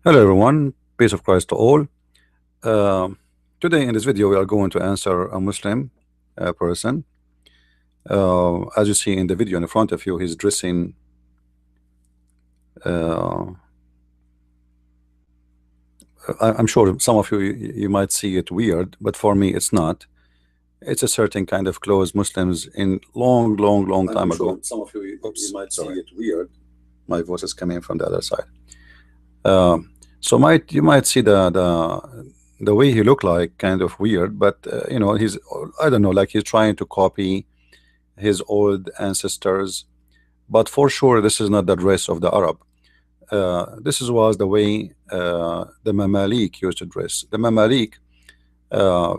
Hello everyone, peace of Christ to all. Uh, Today in this video we are going to answer a Muslim person. As you see in the video in front of you, he's dressing. Uh, I'm sure some of you might see it weird, but for me it's not. It's a certain kind of clothes Muslims in long time ago. Sure some of you might see Sorry, it weird. my voice is coming from the other side. So you might see the way he looked like kind of weird, but he's, I don't know, like he's trying to copy his old ancestors. But for sure this is not the dress of the Arab. Was the way the Mamalik used to dress. The Mamalik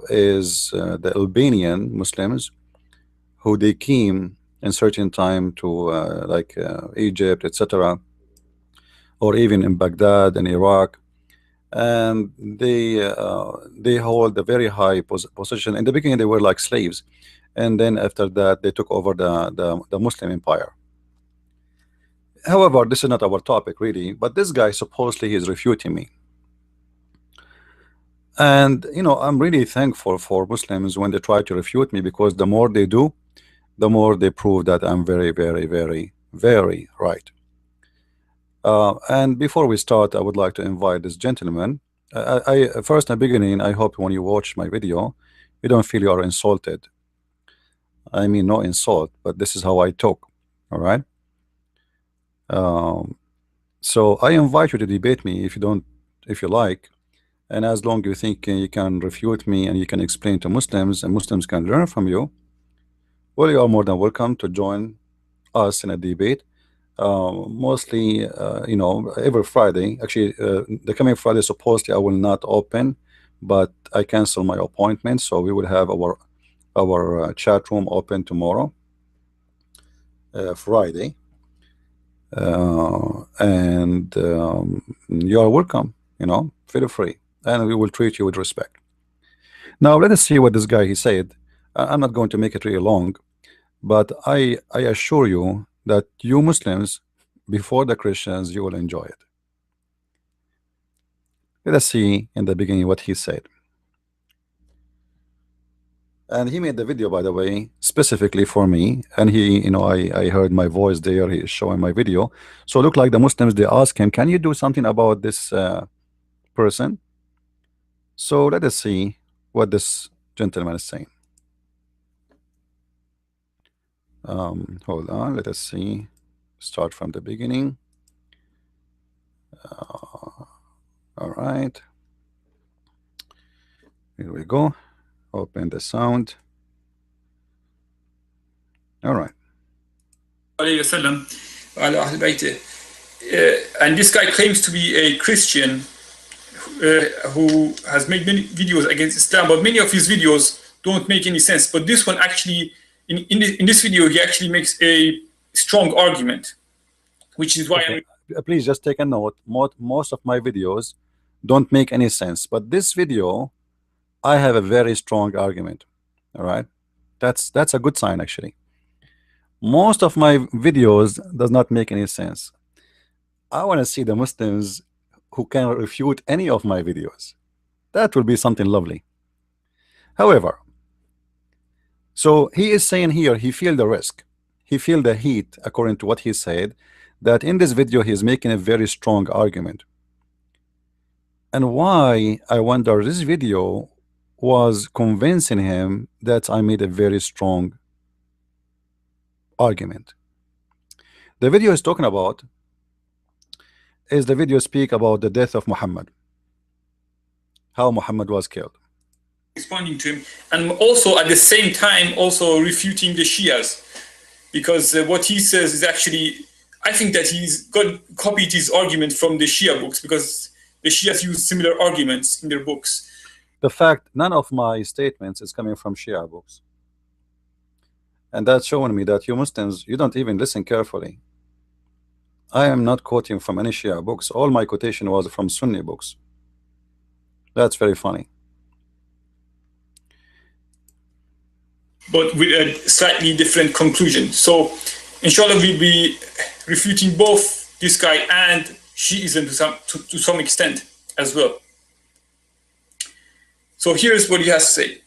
is the Albanian Muslims who they came in certain time to Egypt, etc., or even in Baghdad and Iraq, and they hold a very high position. In the beginning they were like slaves, and then after that they took over the Muslim empire. However, this is not our topic really, but this guy supposedly is refuting me. And I'm really thankful for Muslims when they try to refute me, because the more they do, the more they prove that I'm very right. And before we start, I would like to invite this gentleman. First, in the beginning, I hope when you watch my video, you don't feel you are insulted. I mean, no insult, but this is how I talk. All right. So I invite you to debate me if you like, and as long you think you can refute me and you can explain to Muslims and Muslims can learn from you, well, you are more than welcome to join us in a debate. Mostly, every Friday. Actually, the coming Friday, supposedly I will not open, but I cancel my appointment, so we will have our chat room open tomorrow, Friday, and you are welcome. Feel free, and we will treat you with respect. Now, let us see what this guy he said. I'm not going to make it really long, but I assure you that you Muslims, before the Christians, you will enjoy it. Let us see in the beginning what he said. And he made the video, by the way, specifically for me. And I heard my voice there. He is showing my video. So look like the Muslims, they ask him, can you do something about this person? So let us see what this gentleman is saying. Hold on, let us see. Start from the beginning. All right. Here we go. Open the sound. All right. And this guy claims to be a Christian who has made many videos against Islam, but many of his videos don't make any sense. But this one actually, in this video, he actually makes a strong argument, which is why Okay. Please just take a note. Most of my videos don't make any sense, but this video, I have a very strong argument. All right, that's a good sign actually. Most of my videos does not make any sense. I want to see the Muslims who can refute any of my videos. That will be something lovely. However, so he is saying here he feel the risk, he feel the heat, according to what he said, that in this video he is making a very strong argument. And why, I wonder, this video was convincing him that I made a very strong argument. The video is talking about is the video speak about the death of Muhammad, how Muhammad was killed. Responding to him, and also at the same time also refuting the Shias, because what he says is actually, I think that he's copied his argument from the Shia books, because the Shias use similar arguments in their books. The fact none of my statements is coming from Shia books, and that's showing me that you Muslims, you don't even listen carefully. I am not quoting from any Shia books. All my quotation was from Sunni books. That's very funny. But with a slightly different conclusion. So inshallah we'll be refuting both this guy and Shiism to some extent as well. So here's what he has to say.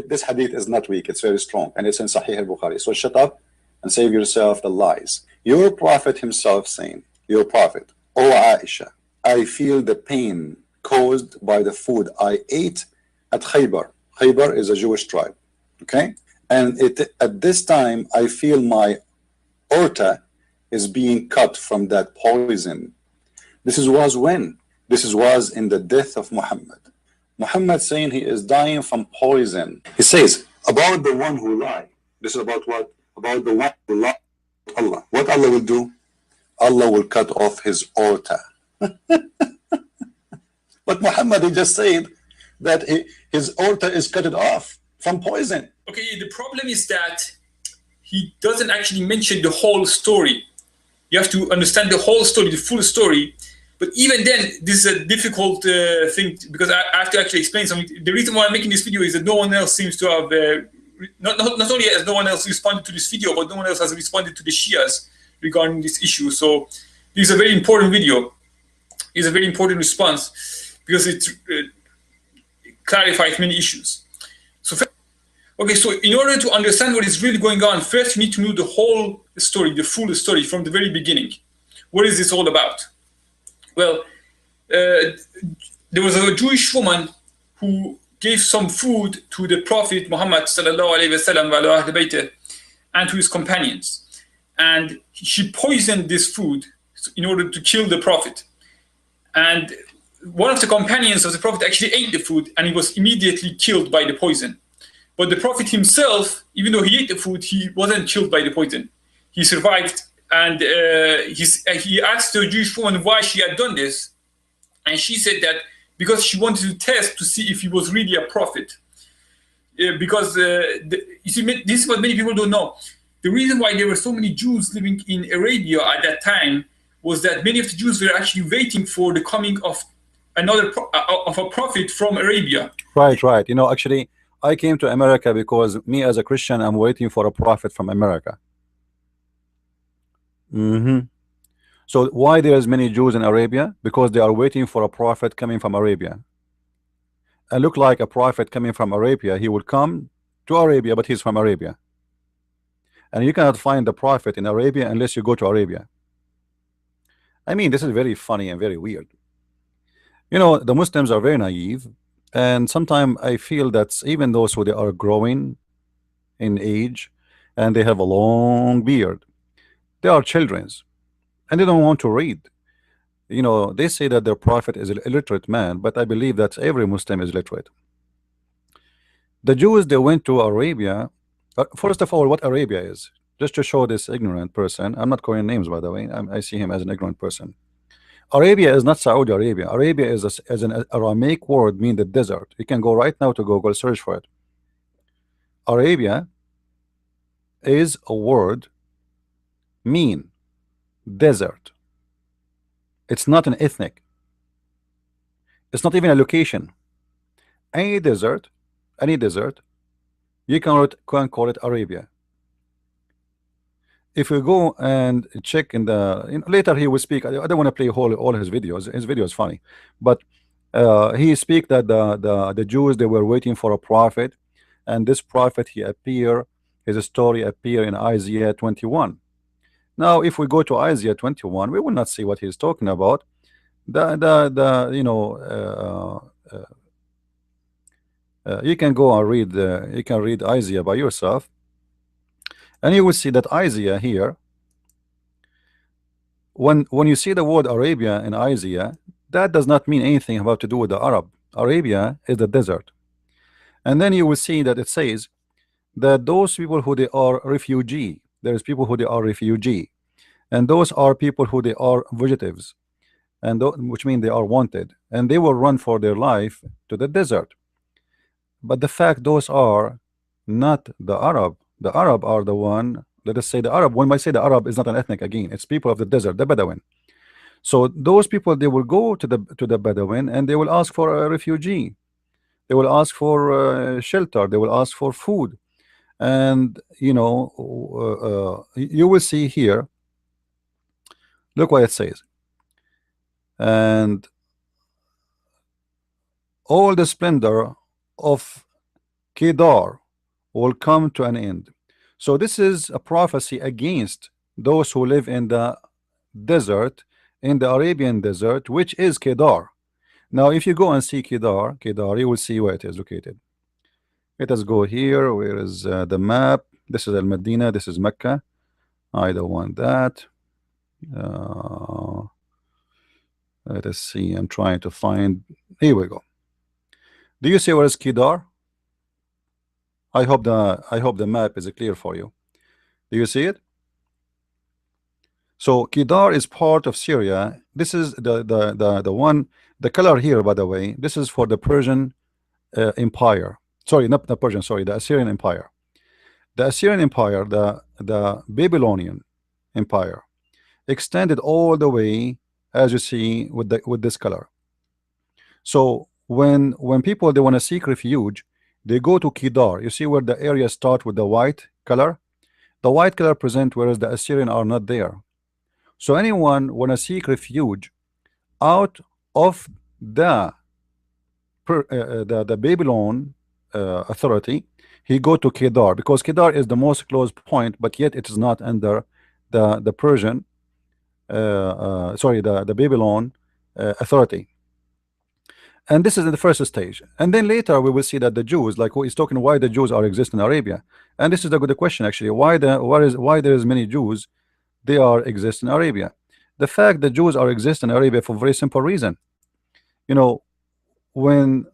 This hadith is not weak, it's very strong, and it's in Sahih al-Bukhari. So shut up and save yourself the lies. Your prophet himself saying, your prophet, O Aisha, I feel the pain caused by the food I ate at Khaybar. Khaybar is a Jewish tribe, okay? And at this time, I feel my aorta is being cut from that poison. This was when? This was in the death of Muhammad. Muhammad saying he is dying from poison. He says about the one who lied. This is about what? About the one who lied to Allah. What Allah will do? Allah will cut off his aorta. But Muhammad, he just said that his aorta is cut off from poison. Okay, the problem is that he doesn't actually mention the whole story. You have to understand the whole story, the full story. But even then, this is a difficult thing because I have to actually explain something. The reason why I'm making this video is that no one else seems to have, not only has no one else responded to this video, but no one else has responded to the Shias regarding this issue. So this is a very important video. It's a very important response because it clarifies many issues. So, okay, so in order to understand what is really going on, first you need to know the whole story, the full story from the very beginning. What is this all about? Well, there was a Jewish woman who gave some food to the Prophet Muhammad ﷺ and to his companions. And she poisoned this food in order to kill the Prophet. And one of the companions of the Prophet actually ate the food and he was immediately killed by the poison. But the Prophet himself, even though he ate the food, he wasn't killed by the poison. He survived. And he asked the Jewish woman why she had done this. And she said that because she wanted to test to see if he was really a prophet. Because, you see, this is what many people don't know. The reason why there were so many Jews living in Arabia at that time was that many of the Jews were actually waiting for the coming of a prophet from Arabia. Right, right. You know, actually, I came to America because me as a Christian, I'm waiting for a prophet from America. So why there's many Jews in Arabia? Because they are waiting for a prophet coming from Arabia. And look like a prophet coming from Arabia, he will come to Arabia, but he's from Arabia. And you cannot find the prophet in Arabia unless you go to Arabia. I mean, this is very funny and very weird. You know, the Muslims are very naive, and sometimes I feel that even those who they are growing in age and they have a long beard, they are children's and they don't want to read. You know, they say that their prophet is an illiterate man, but I believe that every Muslim is literate. The Jews, they went to Arabia. First of all, what Arabia is, just to show this ignorant person. I'm not calling names, by the way. I see him as an ignorant person. Arabia is not Saudi Arabia. Arabia is as an Aramaic word, mean the desert. You can go right now to Google, search for it. Arabia is a word mean desert. It's not an ethnic. It's not even a location. Any desert, you can call it Arabia. If you go and check in the later he will speak. I don't want to play all his videos. His video is funny, but he speak that the Jews, they were waiting for a prophet, and this prophet he appear. His story appear in Isaiah 21. Now, if we go to Isaiah 21, we will not see what he's talking about. You can go and read. You can read Isaiah by yourself, and you will see that Isaiah here. When you see the word Arabia in Isaiah, that does not mean anything about to do with the Arab. Arabia is the desert, and then you will see that it says that those people who they are refugee. There's people who they are refugee, and those are people who they are fugitives, and which means they are wanted, and they will run for their life to the desert. But the fact those are not the Arab. The Arab are the one. Let us say the Arab. When I say the Arab is not an ethnic, again, it's people of the desert, the Bedouin. So those people, they will go to the Bedouin and they will ask for a refugee. They will ask for shelter. They will ask for food. And you know, you will see here, look what it says. and all the splendor of Kedar will come to an end. So this is a prophecy against those who live in the desert, in the Arabian desert, which is Kedar. Now, if you go and see Kedar, you will see where it is located. Let us go here. Where is the map? This is Al Medina. This is Mecca. I don't want that. Uh, Let us see. I'm trying to find. Here we go. Do you see where is Kedar? I hope the map is clear for you. Do you see it? So Kedar is part of Syria. This is the one, the color here, by the way. This is for the Persian Empire. Sorry, not the Persian. Sorry, the Assyrian Empire. The Assyrian Empire, the Babylonian Empire, extended all the way, as you see with this color. So when people they want to seek refuge, they go to Kedar. You see where the area start with the white color. The white color present, whereas the Assyrian are not there. So anyone want to seek refuge out of the the Babylon authority, he go to Kedar, because Kedar is the most close point, but yet it is not under the Persian sorry, the Babylon authority. And this is the first stage. And then later we will see that the Jews, like who is talking why the Jews are exist in Arabia. And this is the good question actually. Why there is many Jews they are exist in Arabia? The fact that Jews are exist in Arabia for a very simple reason. You know, when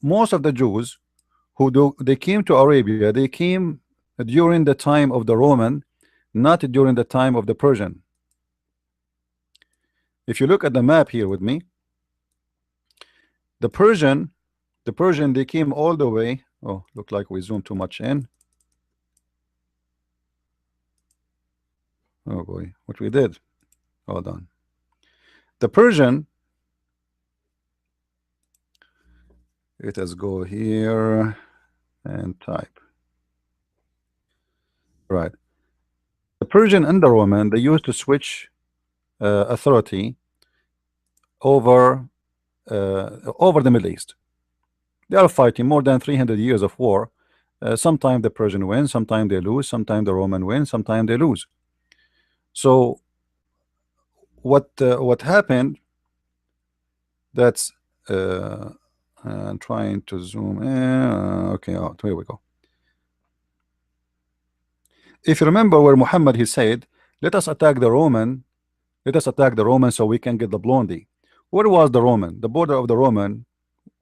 most of the Jews they came to Arabia, they came during the time of the Roman, not during the time of the Persian. If you look at the map here with me, the Persian they came all the way. Oh, look like we zoomed too much in. Oh boy, what we did. Hold on. The Persian, let us go here and type. Right. The Persian and the Roman, they used to switch authority over over the Middle East. They are fighting more than 300 years of war. Sometimes the Persian wins, sometimes they lose, sometimes the Roman wins, sometimes they lose. So what happened? That's I'm trying to zoom in. Okay, oh, here we go. If you remember where Muhammad he said, "Let us attack the Roman. Let us attack the Roman so we can get the blondie." Where was the Roman? The border of the Roman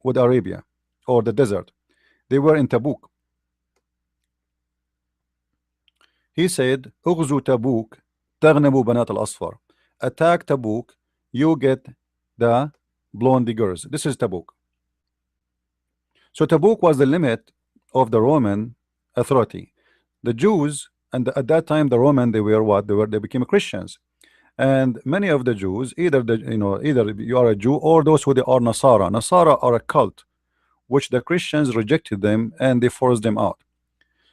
with Arabia or the desert. They were in Tabuk. He said, "Ughzu Tabuk, تغنموا بنات الأصفر." Attack Tabuk, you get the blondie girls. This is Tabuk. So Tabuk was the limit of the Roman authority. The Jews, and at that time the Roman, they were what? They became Christians. And many of the Jews, either you are a Jew or those who they are Nasara. Nasara are a cult, which the Christians rejected them and they forced them out.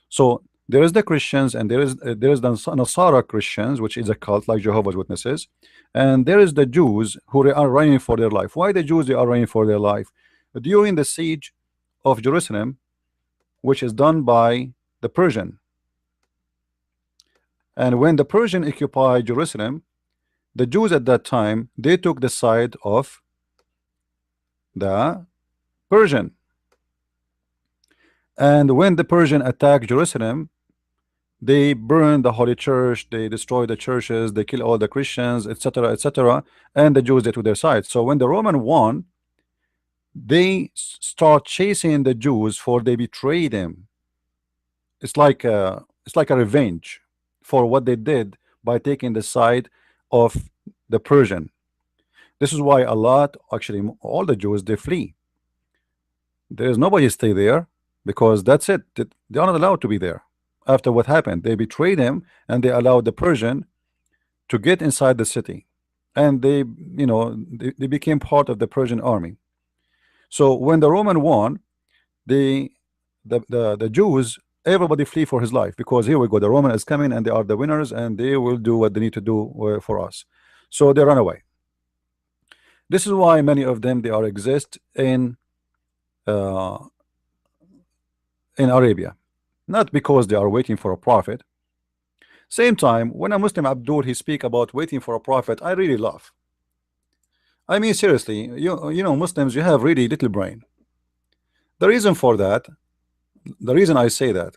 So there is the Christians and there is the Nasara Christians, which is a cult like Jehovah's Witnesses, and there is the Jews who are running for their life. Why the Jews they are running for their life? During the siege of Jerusalem, which is done by the Persian, and when the Persian occupied Jerusalem, the Jews at that time they took the side of the Persian. And when the Persian attacked Jerusalem, they burned the holy church, they destroyed the churches, they killed all the Christians, etc., etc., and the Jews they took their side. So when the Roman won, they start chasing the Jews for they betrayed them. It's like a revenge for what they did by taking the side of the Persian. This is why a lot, actually all the Jews, they flee. There is nobody stay there because that's it. They are not allowed to be there. After what happened, they betrayed him and they allowed the Persian to get inside the city, and they became part of the Persian army. So when the Roman won, the Jews, everybody flee for his life, because here we go, the Roman is coming and they are the winners and they will do what they need to do for us. So they run away. This is why many of them they are exist uh, in Arabia, not because they are waiting for a prophet. Same time, when a Muslim Abdul he speak about waiting for a prophet, I really laugh. I mean, seriously, you know, Muslims, you have really little brain. The reason for that, the reason I say that,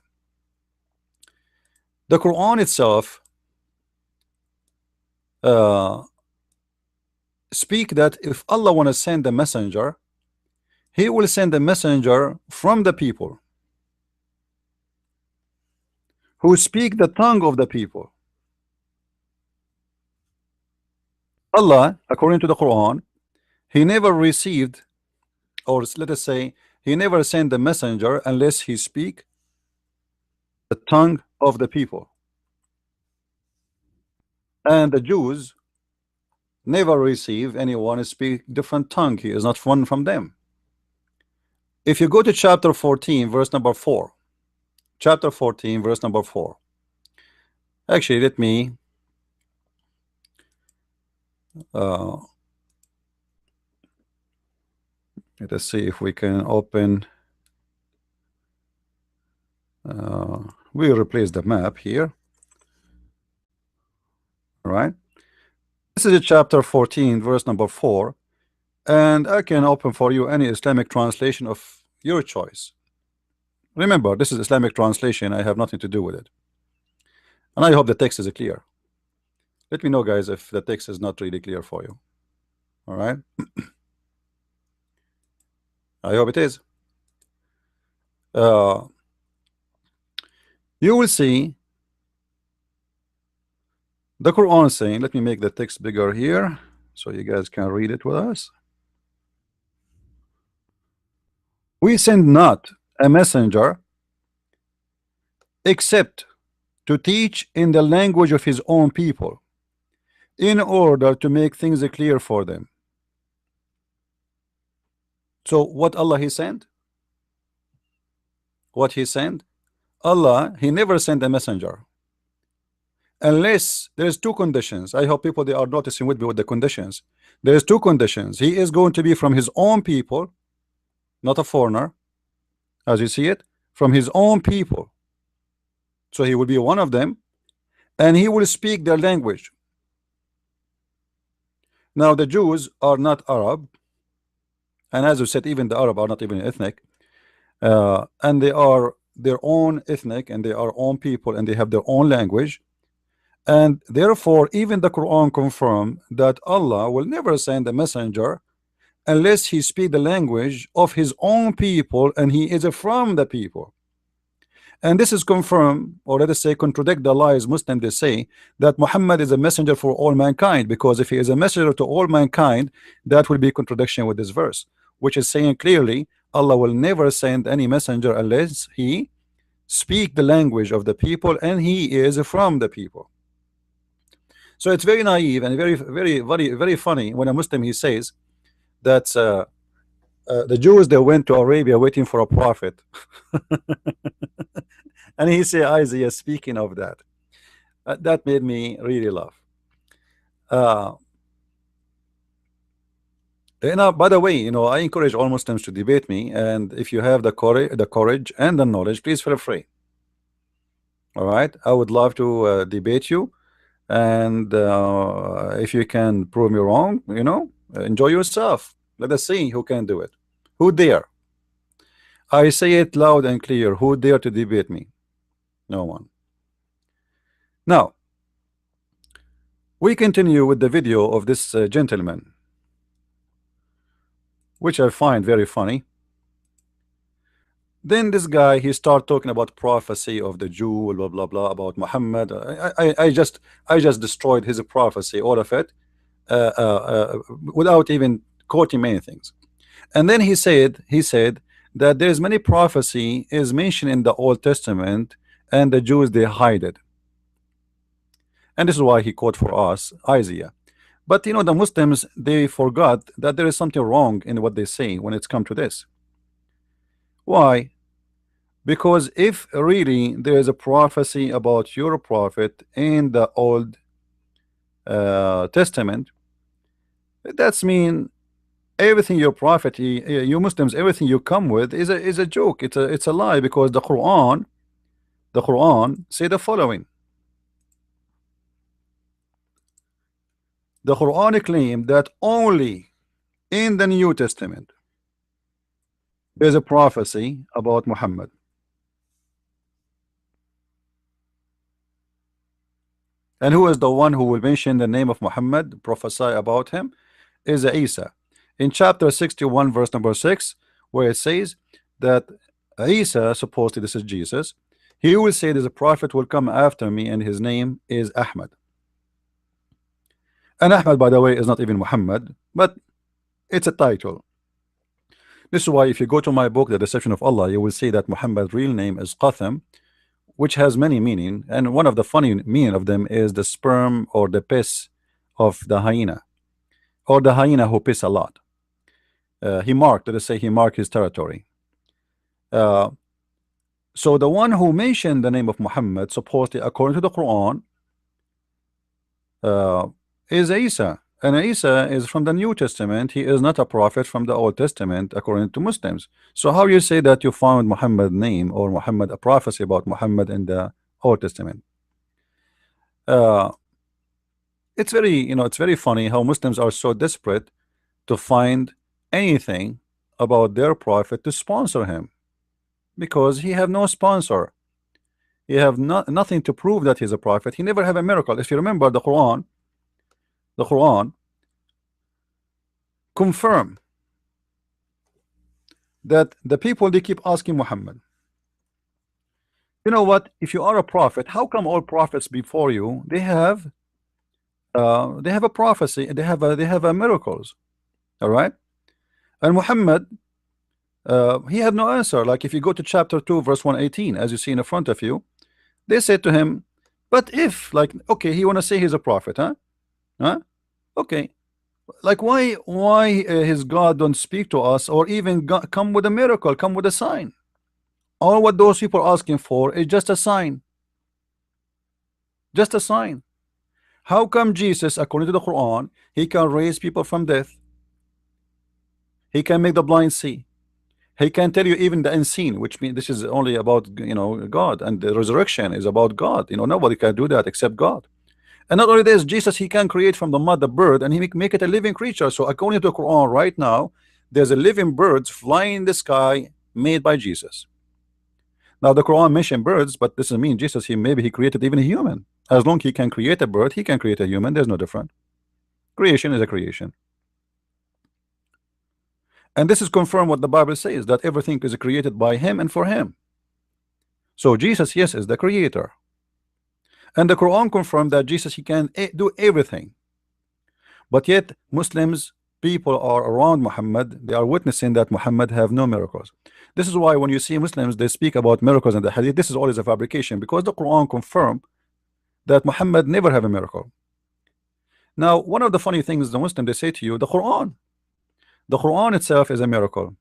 the Quran itself uh, speak that if Allah want to send a messenger, He will send a messenger from the people who speak the tongue of the people. Allah, according to the Quran, He never received, or let us say, He never sent a messenger unless He speak the tongue of the people. And the Jews never receive anyone speak different tongue. He is not one from them. If you go to chapter 14 verse number 4, chapter 14 verse number 4, actually uh, let us see if we can open we replace the map here. All right, this is a chapter 14 verse number 4, and I can open for you any Islamic translation of your choice. Remember, this is Islamic translation, I have nothing to do with it, and I hope the text is clear. Let me know, guys, if the text is not really clear for you. All right, I hope it is. You will see the Quran saying, let me make the text bigger here so you guys can read it with us. We send not a messenger except to teach in the language of his own people in order to make things clear for them. So what Allah He sent? What He sent? Allah, He never sent a messenger unless there's two conditions. I hope people they are noticing with me with the conditions. There's two conditions. He is going to be from his own people, not a foreigner, as you see it, from his own people. So he will be one of them, and he will speak their language. Now the Jews are not Arab, and as you said, even the Arab are not even ethnic, and they are their own ethnic, and they are own people, and they have their own language. And therefore, even the Quran confirm that Allah will never send a messenger unless he speak the language of his own people, and he is from the people. And this is confirmed, or let us say contradict the lies Muslims they say that Muhammad is a messenger for all mankind, because if he is a messenger to all mankind, that will be contradiction with this verse, which is saying clearly Allah will never send any messenger unless he speak the language of the people and he is from the people. So it's very naive and very funny when a Muslim he says that the Jews they went to Arabia waiting for a prophet. And he say Isaiah speaking of that. That made me really laugh. By the way, I encourage all Muslims to debate me, and if you have the courage and the knowledge, please feel free. All right, I would love to debate you, and if you can prove me wrong, enjoy yourself. Let us see who can do it. Who dare? I say it loud and clear. Who dare to debate me? No one. Now we continue with the video of this gentleman, which I find very funny. Then this guy he start talking about prophecy of the Jew, blah blah blah, about Muhammad. I just destroyed his prophecy, all of it, without even quoting many things. And then he said that there's many prophecy is mentioned in the Old Testament, and the Jews they hide it. And this is why he quote for us Isaiah. But the Muslims they forgot that there is something wrong in what they say when it's come to this. Why? Because if really there is a prophecy about your prophet in the Old Testament, that's mean everything your prophet, you Muslims, everything you come with is a joke. It's a lie, because the Quran say the following. The Quran claim that only in the New Testament there's a prophecy about Muhammad. And who is the one who will mention the name of Muhammad, prophesy about him, is Isa. In chapter 61, verse number 6, where it says that Isa, supposedly this is Jesus, he will say there's a prophet will come after me, and his name is Ahmad. And Ahmad, by the way, is not even Muhammad, but it's a title. This is why if you go to my book, The Deception of Allah, you will see that Muhammad's real name is Qatham, which has many meaning, and one of the funny meaning of them is the sperm or the piss of the hyena, or the hyena who piss a lot. He marked, let us say, he marked his territory. So the one who mentioned the name of Muhammad, supposedly according to the Quran, is Isa. And Isa is from the New Testament. He is not a prophet from the Old Testament according to Muslims. So how you say that you found Muhammad's name or Muhammad, a prophecy about Muhammad in the Old Testament? It's very, it's very funny how Muslims are so desperate to find anything about their prophet to sponsor him, because he have no sponsor. He have nothing to prove that he's a prophet. He never have a miracle. If you remember the Quran confirm that the people, they keep asking Muhammad, you know what, if you are a prophet, how come all prophets before you they have a prophecy, they have a miracles, all right? And Muhammad, he had no answer. Like if you go to chapter 2 verse 118, as you see in front of you, they said to him, but if, like, okay, he want to say he's a prophet, huh? Okay, like why his God don't speak to us, or even come with a miracle, come with a sign? All what those people are asking for is just a sign, just a sign. How come Jesus, according to the Quran, he can raise people from death, he can make the blind see, he can tell you even the unseen, which means this is only about, God, and the resurrection is about God. Nobody can do that except God. And not only this, Jesus, he can create from the mud a bird, and he make it a living creature. So according to the Quran right now, there's a living birds flying in the sky made by Jesus. Now the Quran mentioned birds, but this doesn't mean Jesus, maybe he created even a human. As long as he can create a bird, he can create a human. There's no different. Creation is a creation. And this is confirmed what the Bible says, that everything is created by him and for him. So Jesus, yes, is the creator. And the Quran confirmed that Jesus, he can do everything. But yet Muslims, people are around Muhammad, they are witnessing that Muhammad have no miracles. This is why when you see Muslims, they speak about miracles in the hadith, this is always a fabrication, because the Quran confirmed that Muhammad never have a miracle. Now, one of the funny things, the Muslim, they say to you, the Quran itself is a miracle.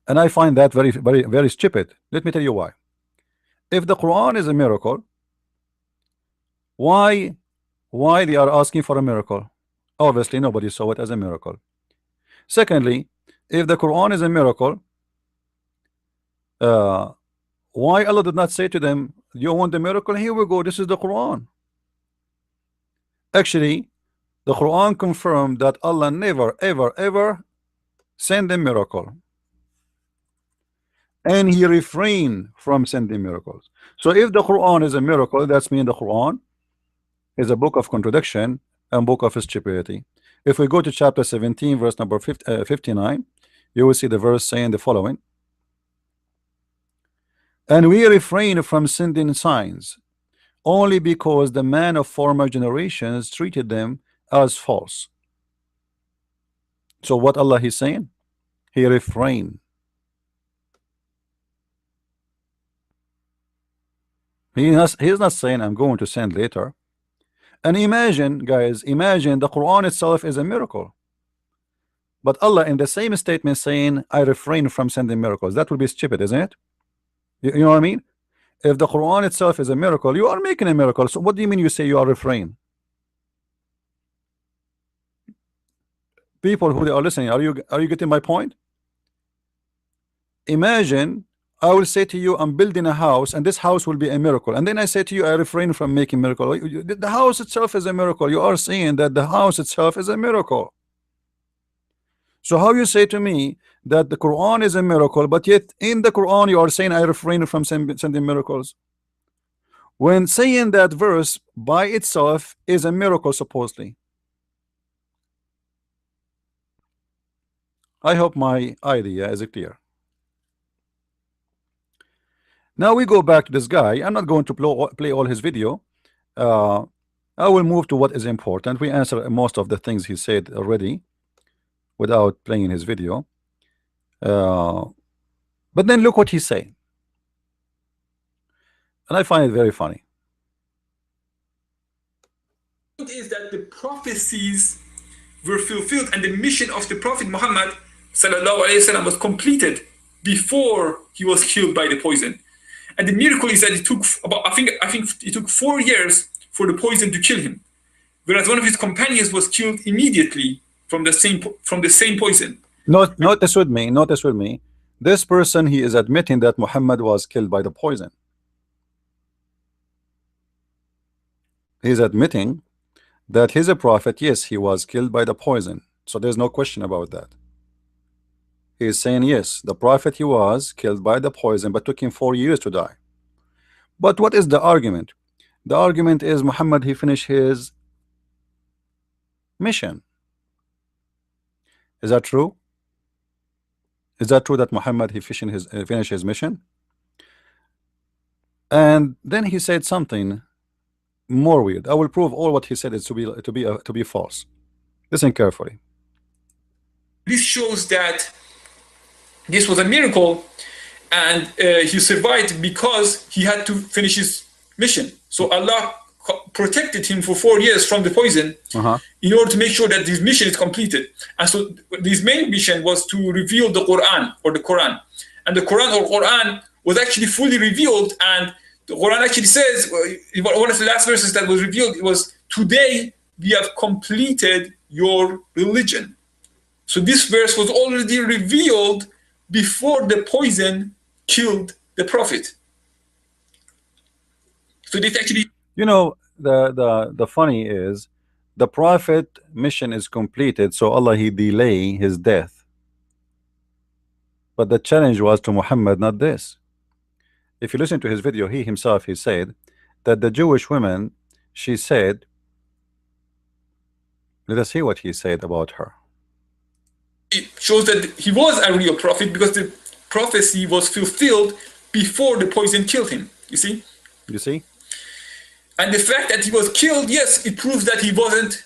And I find that very, very, very stupid. Let me tell you why. If the Quran is a miracle, why they are asking for a miracle? Obviously nobody saw it as a miracle. Secondly, if the Quran is a miracle, why Allah did not say to them, you want the miracle, here we go, this is the Quran? Actually, the Quran confirmed that Allah never ever send a miracle, and he refrained from sending miracles. So if the Quran is a miracle, that's mean the Quran is a book of contradiction and book of stupidity. If we go to chapter 17 verse number 59, you will see the verse saying the following: and we refrain from sending signs only because the man of former generations treated them as false. So what Allah is saying, he refrained. He's not saying I'm going to send later. And imagine, guys, imagine the Quran itself is a miracle, but Allah in the same statement saying I refrain from sending miracles. That would be stupid, isn't it? You know what I mean? If the Quran itself is a miracle, you are making a miracle. So what do you mean you say you are refrain? People who are listening, are you getting my point? Imagine I will say to you, I'm building a house and this house will be a miracle, and then I say to you, I refrain from making miracle. The house itself is a miracle. You are saying that the house itself is a miracle. So how you say to me that the Quran is a miracle, but yet in the Quran you are saying I refrain from sending miracles, when saying that verse by itself is a miracle supposedly? I hope my idea is clear. Now we go back to this guy. I'm not going to play all his video. uh, I will move to what is important. We answer most of the things he said already without playing his video. uh, but then look what he say, and I find it very funny. Is that the prophecies were fulfilled and the mission of the Prophet Muhammad sallallahu alaihi wasallam was completed before he was killed by the poison. And the miracle is that it took about I think it took 4 years for the poison to kill him, whereas one of his companions was killed immediately from the same poison. Notice with me, notice with me. This person, he is admitting that Muhammad was killed by the poison. He is admitting that he's a prophet. Yes, he was killed by the poison. So there's no question about that. He is saying yes, the prophet, he was killed by the poison, but took him 4 years to die. But what is the argument? The argument is Muhammad, he finished his mission. Is that true? Is that true that Muhammad, he finished his mission? And then he said something more weird. I will prove all what he said is to be false. Listen carefully. This shows that this was a miracle, and he survived because he had to finish his mission. So Allah protected him for 4 years from the poison in order to make sure that this mission is completed. And so his main mission was to reveal the Quran or the Quran. And the Quran was actually fully revealed, and the Quran actually says, one of the last verses that was revealed, it was, "Today we have completed your religion." So this verse was already revealed before the poison killed the prophet. So this actually, you know, the funny is, the prophet mission is completed, so Allah, he delay his death. But the challenge was to Muhammad, not this. If you listen to his video, he himself, he said that the Jewish woman, she said, let us see what he said about her. it shows that he was a real prophet because the prophecy was fulfilled before the poison killed him. You see? You see? And the fact that he was killed, yes, it proves that he wasn't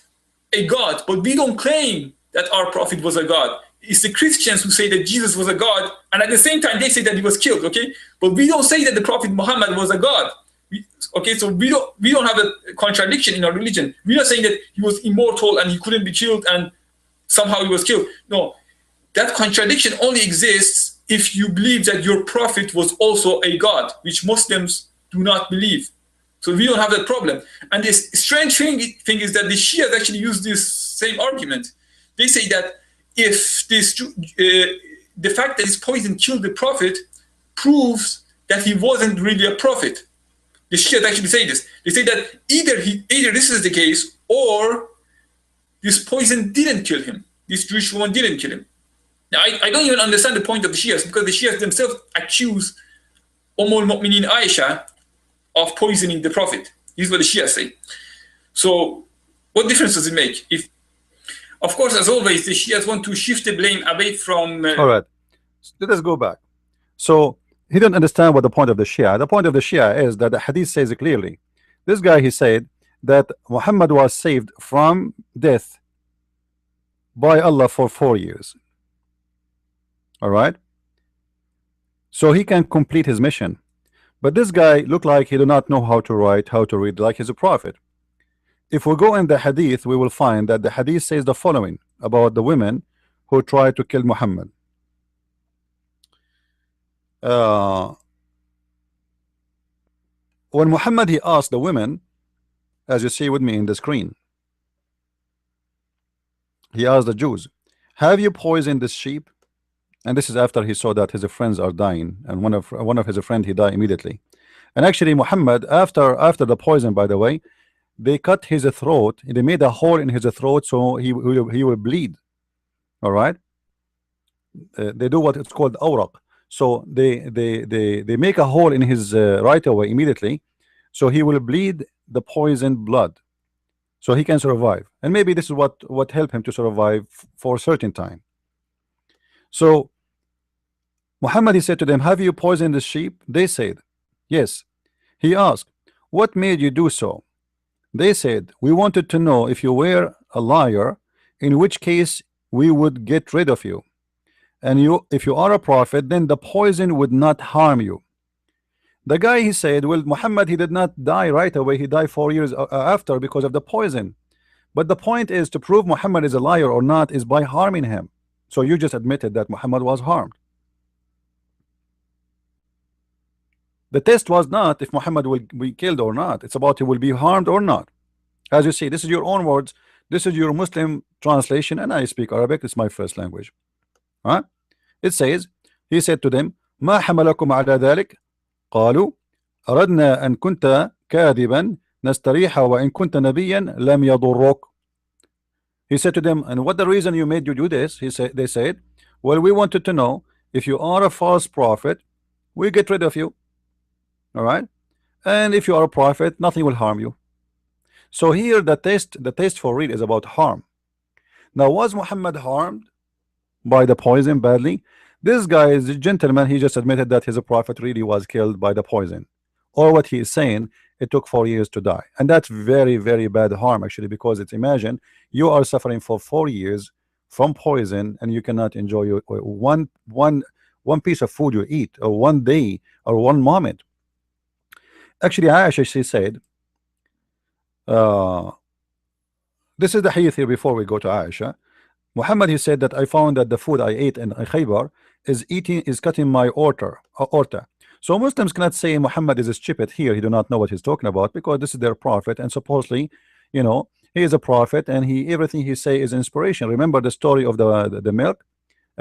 a god. But we don't claim that our prophet was a god. It's the Christians who say that Jesus was a god, and at the same time they say that he was killed. Okay, but we don't say that the Prophet Muhammad was a god. Okay, so we don't have a contradiction in our religion. We're not saying that he was immortal and he couldn't be killed and somehow he was killed. No, that contradiction only exists if you believe that your prophet was also a god, which Muslims do not believe. So we don't have that problem. And this strange thing is that the Shias actually use this same argument. They say that if this, the fact that his poison killed the prophet proves that he wasn't really a prophet. The Shias actually say this. They say that either this is the case, or this poison didn't kill him. This Jewish woman didn't kill him. Now, I don't even understand the point of the Shias, because the Shias themselves accuse al-Mu'minin Aisha of poisoning the prophet. This is what the Shias say. So what difference does it make? If, of course, as always, the Shias want to shift the blame away from... All right, let us go back. So he didn't understand what the point of the Shia. The point of the Shia is that the hadith says it clearly. This guy, he said that Muhammad was saved from death by Allah for 4 years. All right, so he can complete his mission. But this guy looked like he did not know how to write, how to read, like he's a prophet. If we go in the hadith, we will find that the hadith says the following about the women who tried to kill Muhammad. When Muhammad, he asked the women, as you see with me in the screen, he asked the Jews, have you poisoned this sheep? And this is after he saw that his friends are dying, and one of his friend he died immediately. And actually, Muhammad, after the poison, by the way, they cut his throat. They made a hole in his throat so he will bleed. All right. They do what it's called awraq. So they make a hole in his right away immediately, so he will bleed the poisoned blood, so he can survive. And maybe this is what helped him to survive for a certain time. So Muhammad, he said to them, have you poisoned the sheep? They said, yes. He asked, what made you do so? They said, we wanted to know if you were a liar, in which case we would get rid of you. And if you are a prophet, then the poison would not harm you. The guy, he said, well, Muhammad, he did not die right away. He died 4 years after because of the poison. But the point is to prove Muhammad is a liar or not is by harming him. So you just admitted that Muhammad was harmed. The test was not if Muhammad will be killed or not. It's about he will be harmed or not. As you see, this is your own words. This is your Muslim translation, and I speak Arabic. It's my first language. Huh? It says, he said to them, ما حملكم على ذلك؟ قالوا أردنا أن كنت كاذبا نستريح وإن كنت نبيا لم يضرك. He said to them, and what the reason you made you do this? They said, well, we wanted to know if you are a false prophet, we get rid of you. All right, and if you are a prophet, nothing will harm you. So here the test for real is about harm. Now, was Muhammad harmed by the poison badly? This guy is a gentleman. He just admitted that his prophet really was killed by the poison, or what he is saying, it took 4 years to die. And that's very, very bad harm, actually, because it's, imagine you are suffering for 4 years from poison and you cannot enjoy your one piece of food you eat, or one day, or one moment. Actually, Aisha, she said, this is the hadith here before we go to Aisha. Muhammad, he said that I found that the food I ate in Khaybar is cutting my aorta. So Muslims cannot say Muhammad is stupid here. He do not know what he's talking about, because this is their prophet, and supposedly, you know, he is a prophet, and everything he say is inspiration. Remember the story of the milk,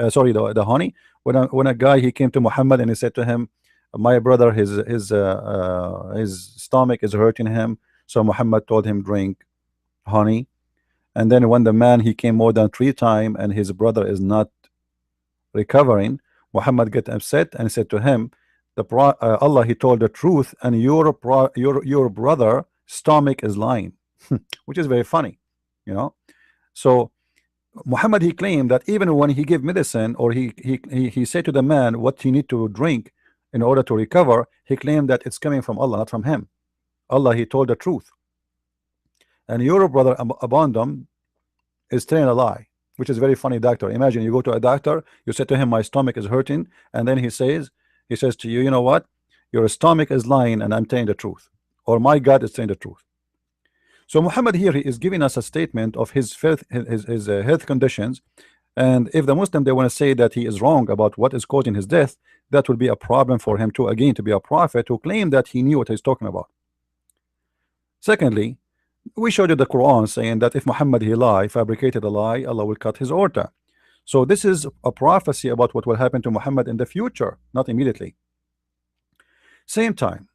sorry, the honey, when a guy he came to Muhammad and he said to him, my brother, his stomach is hurting him. So Muhammad told him drink honey. And then when the man he came more than 3 times and his brother is not recovering, Muhammad get upset and said to him, Allah, he told the truth, and your brother stomach is lying, which is very funny, you know. So Muhammad, he claimed that even when he gave medicine, or he said to the man what he need to drink in order to recover, he claimed that it's coming from Allah, not from him. Allah, he told the truth, and your brother abandon is telling a lie, which is very funny. Doctor, imagine you go to a doctor, you say to him my stomach is hurting, and then he says to you, you know what, your stomach is lying and I'm telling the truth, or my God is telling the truth. So Muhammad here, he is giving us a statement of his health conditions, and if the Muslim they want to say that he is wrong about what is causing his death, that will be a problem for him to, again, to be a prophet who claimed that he knew what he's talking about. Secondly, we showed you the Quran saying that if Muhammad he fabricated a lie, Allah will cut his aorta. So this is a prophecy about what will happen to Muhammad in the future, not immediately. Same time,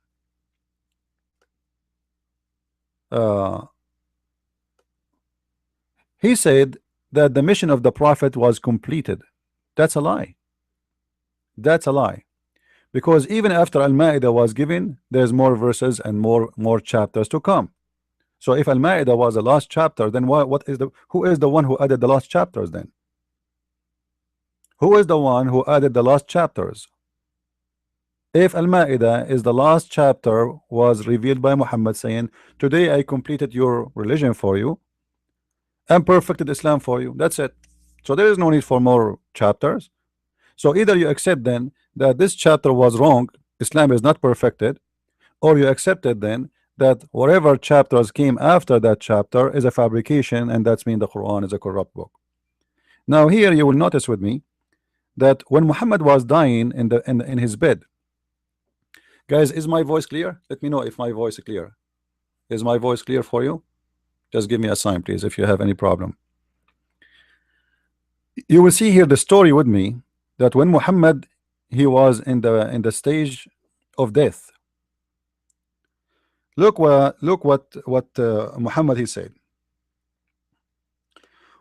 he said that the mission of the prophet was completed. That's a lie. That's a lie, because even after Al-Ma'idah was given, there's more verses and more chapters to come. So if Al-Ma'idah was the last chapter, then who is the one who added the last chapters then? Who is the one who added the last chapters? If Al-Ma'idah is the last chapter was revealed by Muhammad saying, today I completed your religion for you and perfected Islam for you, that's it. So there is no need for more chapters. So either you accept then that this chapter was wrong, Islam is not perfected, or you accepted then that whatever chapters came after that chapter is a fabrication, and that's mean the Quran is a corrupt book. Now here you will notice with me that when Muhammad was dying in his bed, guys, is my voice clear? Let me know if my voice is clear. Is my voice clear for you? Just give me a sign, please, if you have any problem. You will see here the story with me that when Muhammad he was in the stage of death, look what Muhammad he said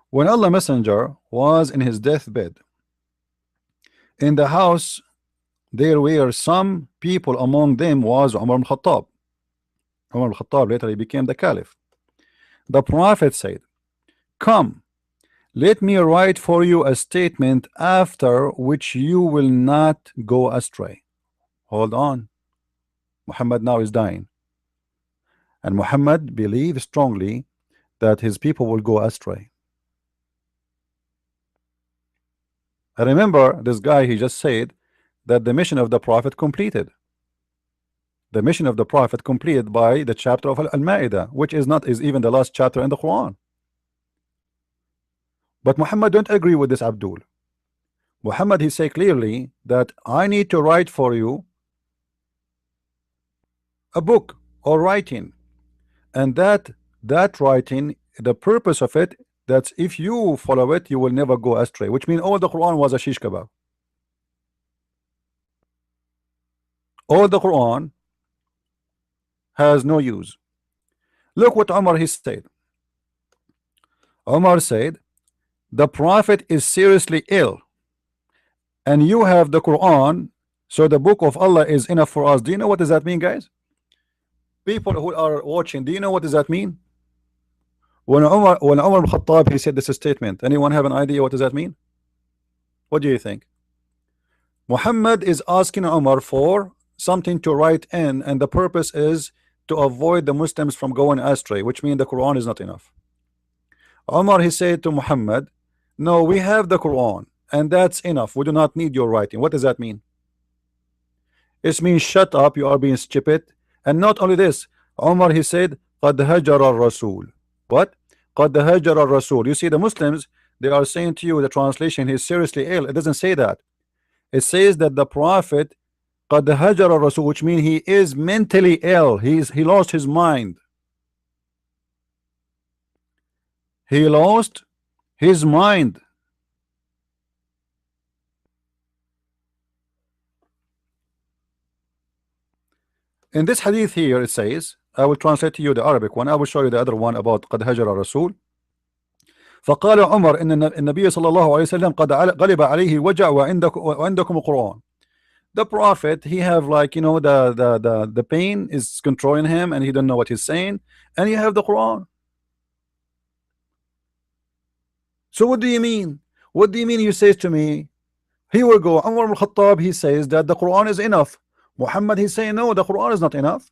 when Allah Messenger was in his deathbed. In the house there were some people, among them was Umar ibn Khattab. Umar ibn Khattab later he became the caliph. The Prophet said, "Come, let me write for you a statement after which you will not go astray." Hold on. Muhammad now is dying, and Muhammad believes strongly that his people will go astray. I remember this guy, he just said that the mission of the Prophet completed. The mission of the Prophet completed by the chapter of Al-Ma'idah, which is even the last chapter in the Quran. But Muhammad don't agree with this Abdul. Muhammad he say clearly that I need to write for you a book or writing, and that writing, the purpose of it, that if you follow it you will never go astray, which means all the Quran was a shish kebab. All the Quran has no use. Look what Umar he said. Umar said the Prophet is seriously ill and you have the Quran, so the book of Allah is enough for us. Do you know what does that mean, guys? People who are watching, do you know what does that mean? When Umar Khattab he said this statement, anyone have an idea what does that mean? What do you think? Muhammad is asking Umar for something to write in, and the purpose is to avoid the Muslims from going astray, which means the Quran is not enough. Umar he said to Muhammad, no, we have the Quran and that's enough, we do not need your writing. What does that mean? It means shut up, you are being stupid. And not only this, Umar he said قد هجر الرسول. What? قد هجر الرسول. You see, the Muslims, they are saying to you, the translation, he's seriously ill. It doesn't say that. It says that the Prophet قد هجر الرسول, which means he is mentally ill. He lost his mind. He lost his mind. In this hadith here it says, I will translate to you the Arabic one, I will show you the other one about قد هجر الرسول. فقال عمر إن النبي صلى الله عليه وسلم قد غلب عليه وجع وعندكم القرآن. The Prophet, he have, like, you know, the pain is controlling him and he don't know what he's saying, and you have the Quran. So what do you mean? What do you mean you say to me? Here we go. Umar al-Khattab he says that the Quran is enough. Muhammad he's saying no, the Quran is not enough.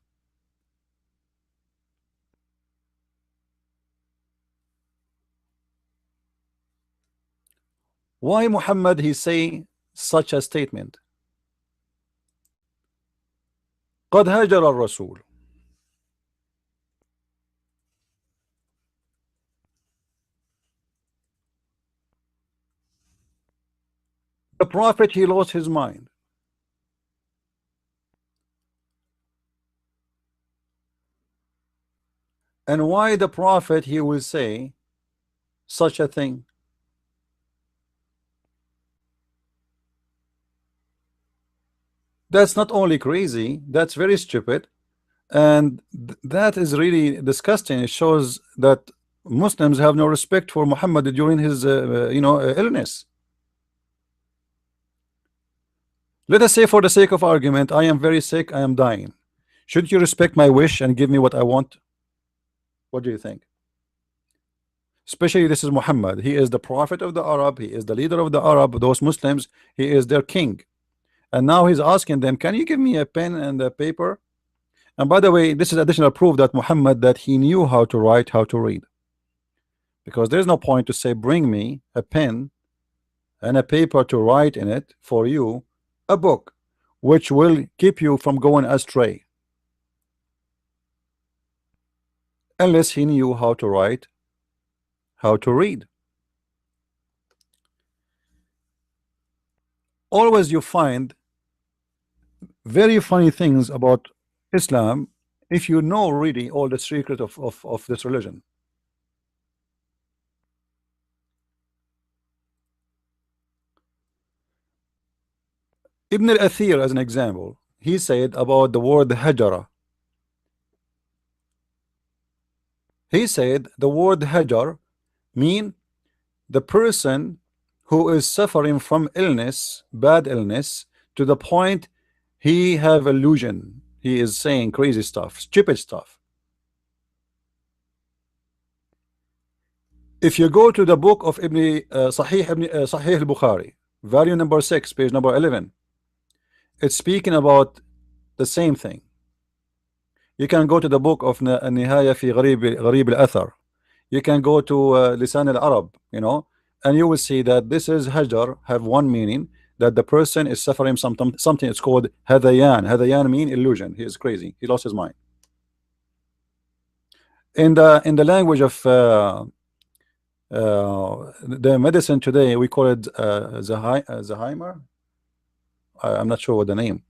Why Muhammad he say such a statement? قد هاجر الرسول. The Prophet he lost his mind. And why the Prophet he will say such a thing? That's not only crazy, that's very stupid, and that is really disgusting. It shows that Muslims have no respect for Muhammad during his illness. Let us say, for the sake of argument, I am very sick, I am dying. Should you respect my wish and give me what I want? What do you think? Especially this is Muhammad. He is the prophet of the Arab. He is the leader of the Arab, those Muslims. He is their king. And now he's asking them, can you give me a pen and a paper? And by the way, this is additional proof that Muhammad, that he knew how to write, how to read. Because there's no point to say, bring me a pen and a paper to write in it for you, a book which will keep you from going astray, unless he knew how to write, how to read. Always you find very funny things about Islam if you know really all the secret of this religion. Ibn al-Athir, as an example, he said about the word hajara. He said the word hajar mean the person who is suffering from illness, bad illness, to the point he have illusion. He is saying crazy stuff, stupid stuff. If you go to the book of Sahih al-Bukhari, volume number 6, page number 11, it's speaking about the same thing. You can go to the book of Nihaya fi Gharib al-Athar. You can go to Lisan al-Arab, and you will see that this is hajar have one meaning, that the person is suffering something. It's called hadayan. Hadayan mean illusion. He is crazy. He lost his mind. In the language of the medicine today, we call it Zaheimer. I'm not sure what the name.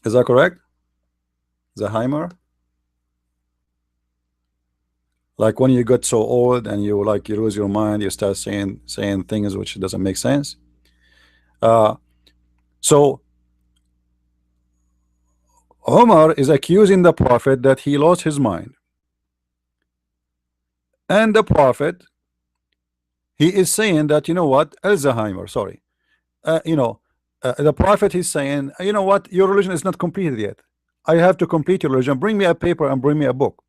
Is that correct? Zaheimer. Like when you get so old and you lose your mind, you start saying things which doesn't make sense. So Omar is accusing the Prophet that he lost his mind, and the Prophet, he is saying that, you know what, Alzheimer, sorry, the Prophet is saying, you know what, your religion is not completed yet. I have to complete your religion. Bring me a paper and bring me a book.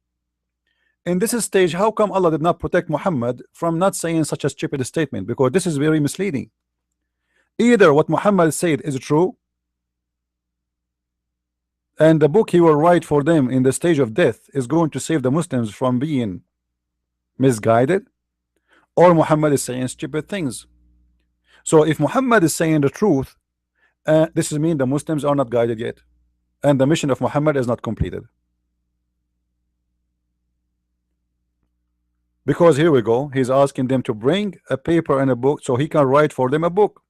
In this stage, how come Allah did not protect Muhammad from not saying such a stupid statement? Because this is very misleading. Either what Muhammad said is true, and the book he will write for them in the stage of death is going to save the Muslims from being misguided, or Muhammad is saying stupid things. So if Muhammad is saying the truth, this is mean the Muslims are not guided yet, and the mission of Muhammad is not completed. Because here we go, he's asking them to bring a paper and a book so he can write for them a book.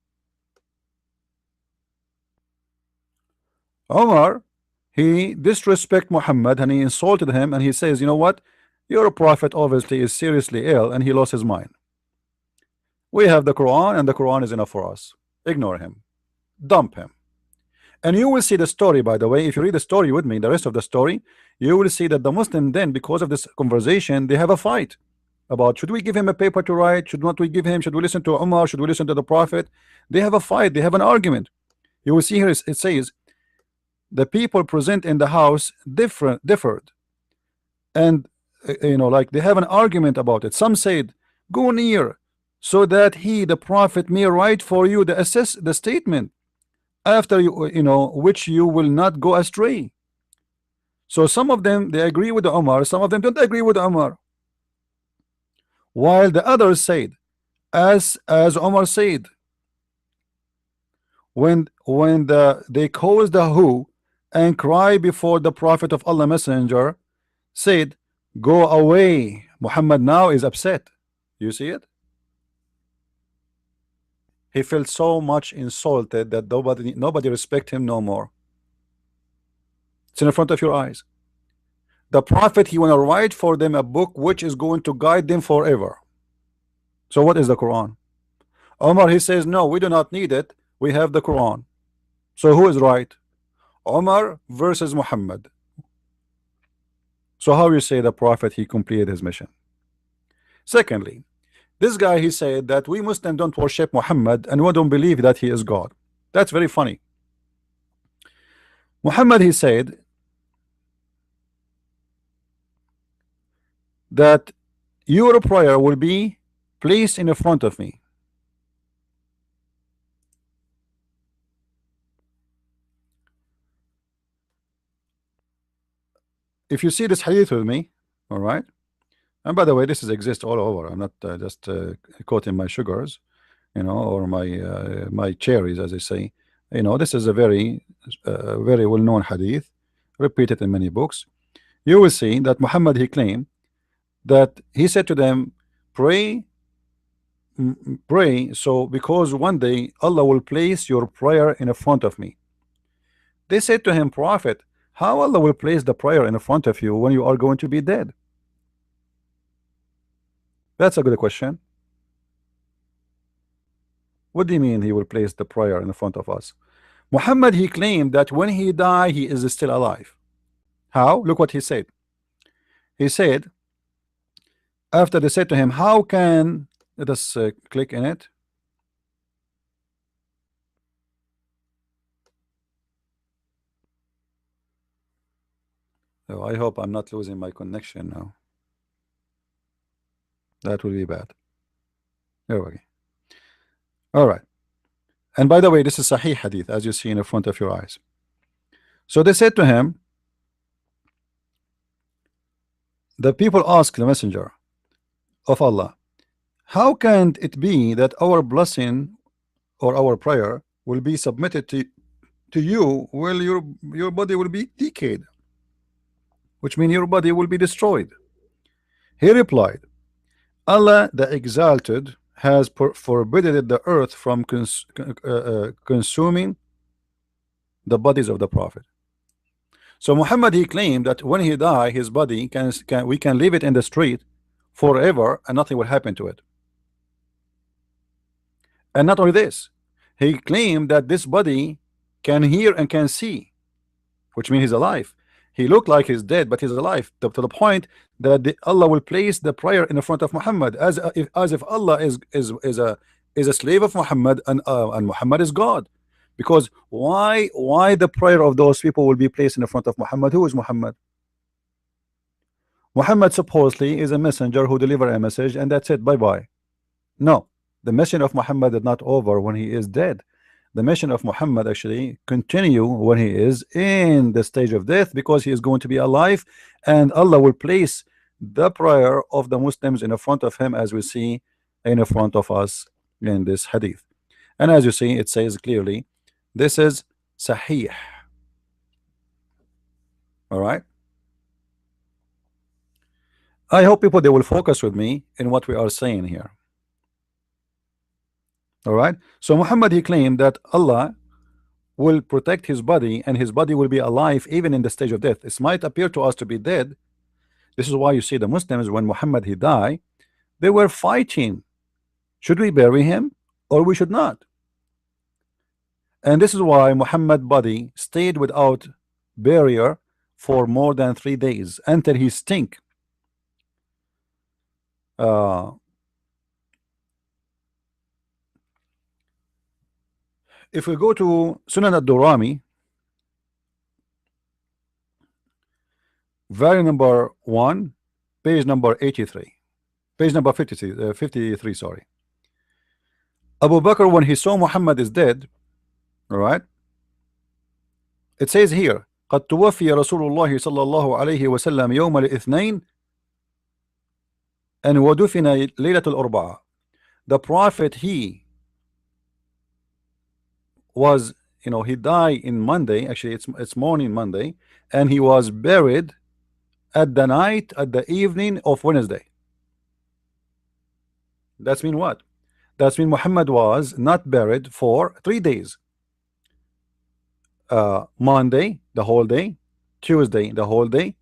Omar, he disrespect Muhammad and he insulted him, and he says, you know what, your prophet obviously is seriously ill and he lost his mind. We have the Quran, and the Quran is enough for us. Ignore him, dump him. And you will see the story, by the way. If you read the story with me, the rest of the story, you will see that the Muslim then, because of this conversation, they have a fight about should we give him a paper to write, should not we give him, should we listen to Umar, should we listen to the Prophet. They have a fight, they have an argument. You will see here it says the people present in the house differed, and like they have an argument about it. Some said, go near so that he, the Prophet, may write for you the statement after which you will not go astray. So some of them, they agree with the Umar, some of them don't agree with Umar, while the others said, as Umar said, when they caused the who and cry before the Prophet of Allah Messenger, said, go away. Muhammad now is upset. You see it? He felt so much insulted that nobody respect him no more. It's in front of your eyes. The Prophet, he want to write for them a book which is going to guide them forever. So what is the Quran? Omar, he says, no, we do not need it. We have the Quran. So who is right? Omar versus Muhammad. So how you say the Prophet, he completed his mission? Secondly, this guy, he said that we Muslims don't worship Muhammad and we don't believe that he is God. That's very funny. Muhammad, he said that your prayer will be placed in front of me. If you see this hadith with me, all right, and by the way, this exists all over. I'm not just quoting my sugars, or my cherries, as they say. This is a very well-known hadith, repeated in many books. You will see that Muhammad, he claimed that he said to them, pray, so because one day Allah will place your prayer in front of me. They said to him, Prophet, how Allah will place the prayer in front of you when you are going to be dead? That's a good question. What do you mean he will place the prayer in front of us? Muhammad, he claimed that when he died, he is still alive. How? Look what he said. He said, after they said to him, how can, let us click in it. Oh, I hope I'm not losing my connection now. That will be bad. There we go. All right. And by the way, this is Sahih Hadith, as you see in the front of your eyes. So they said to him, the people asked the messenger of Allah, how can it be that our blessing or our prayer will be submitted to you while your body will be decayed, which means your body will be destroyed? He replied, Allah the Exalted has forbidden the earth from consuming the bodies of the Prophet. So Muhammad, he claimed that when he die, his body we can leave it in the street forever and nothing will happen to it. And not only this, he claimed that this body can hear and can see, which means he's alive. He looked like he's dead, but he's alive to the point that Allah will place the prayer in the front of Muhammad as if Allah is a slave of Muhammad, and Muhammad is God. Because why the prayer of those people will be placed in the front of Muhammad? Who is Muhammad? Muhammad supposedly is a messenger who deliver a message and that's it, bye-bye. No, the mission of Muhammad is not over when he is dead. The mission of Muhammad actually continue when he is in the stage of death, because he is going to be alive, and Allah will place the prayer of the Muslims in the front of him, as we see in the front of us in this hadith. And as you see, it says clearly, this is Sahih. All right. I hope people, they will focus with me in what we are saying here. All right. So Muhammad, he claimed that Allah will protect his body and his body will be alive even in the stage of death. It might appear to us to be dead. This is why you see the Muslims, when Muhammad he died, they were fighting. Should we bury him or we should not? And this is why Muhammad's body stayed without barrier for more than 3 days until he stink. If we go to Sunan ad-Durami, volume number 1, page number 83, page number 53, sorry. Abu Bakr, when he saw Muhammad is dead, all right, it says here, قد توفي رسول الله صلى الله عليه وسلم يوم الاثنين and ودفن ليلة الأربعاء. The Prophet, he was, he died in Monday, actually it's morning Monday, and he was buried at the evening of Wednesday. That's mean what? That's mean Muhammad was not buried for 3 days. Monday the whole day, Tuesday the whole day,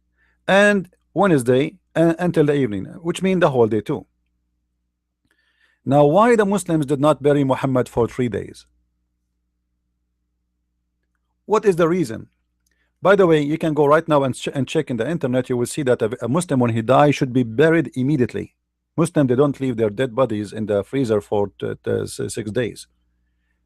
and Wednesday until the evening, which means the whole day too. Now, why the Muslims did not bury Muhammad for 3 days? What is the reason? By the way, you can go right now and check in the internet. You will see that a Muslim, when he dies, should be buried immediately. Muslim, they don't leave their dead bodies in the freezer for 6 days.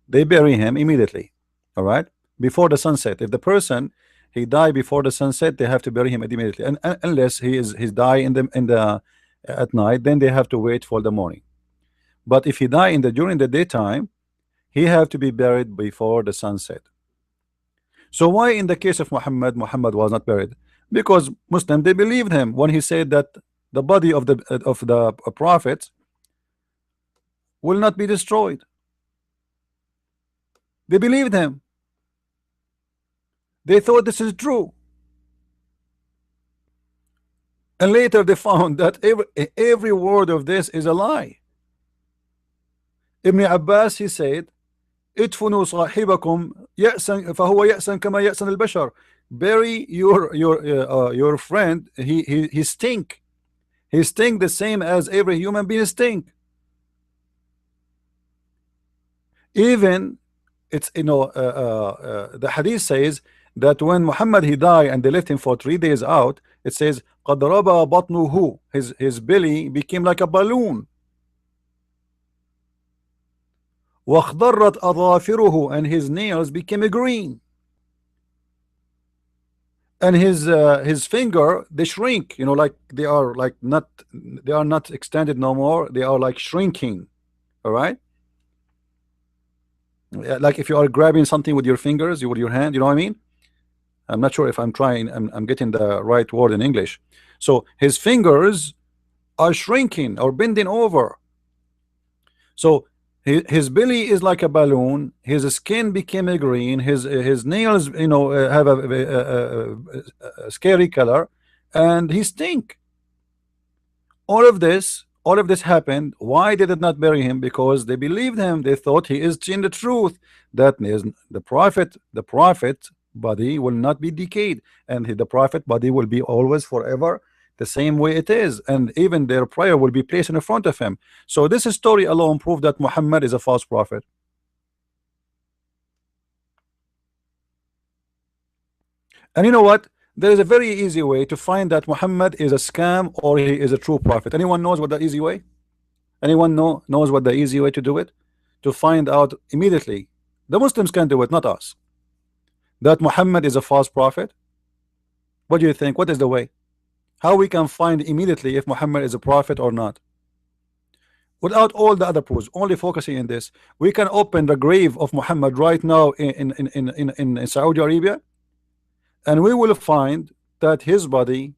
They bury him immediately. All right, before the sunset. If the person he died before the sunset, they have to bury him immediately. And unless he's die at night, then they have to wait for the morning. But if he die during the daytime, he have to be buried before the sunset. So why in the case of Muhammad was not buried? Because Muslim, they believed him when he said that the body of the prophet will not be destroyed. They believed him. They thought this is true. And later they found that every word of this is a lie. Ibn Abbas, he said, ادفنوا صاحبكم يأسا فهو يأسا كما يأسا البشر. Bury your friend. He stink. He stink the same as every human being stink. Even it's the hadith says that when Muhammad he died and they left him for 3 days out, it says قَدْ رَبَى بَطْنُهُ, his belly became like a balloon. وَاخْضَرَّتْ أَظَافِرُهُ, and his nails became green. And his finger, they shrink, like they are like not, they are not extended no more, they are like shrinking. All right, like if you are grabbing something with your fingers, with your hand, you know what I mean. I'm not sure if I'm getting the right word in English. So his fingers are shrinking or bending over. So his belly is like a balloon. His skin became a green. His nails, have a scary color, and he stink. All of this happened. Why did it not bury him? Because they believed him. They thought he is in the truth. That is the prophet. The prophet body will not be decayed, and the prophet body will be always forever the same way it is, and even their prayer will be placed in front of him. So this story alone proved that Muhammad is a false prophet. And you know what? There is a very easy way to find that Muhammad is a scam or he is a true prophet. Anyone knows what the easy way? Anyone knows what the easy way to do it? To find out immediately. The Muslims can do it, not us. That Muhammad is a false prophet. What do you think? What is the way? How we can find immediately if Muhammad is a prophet or not? Without all the other proofs, only focusing in this, we can open the grave of Muhammad right now in Saudi Arabia, and we will find that his body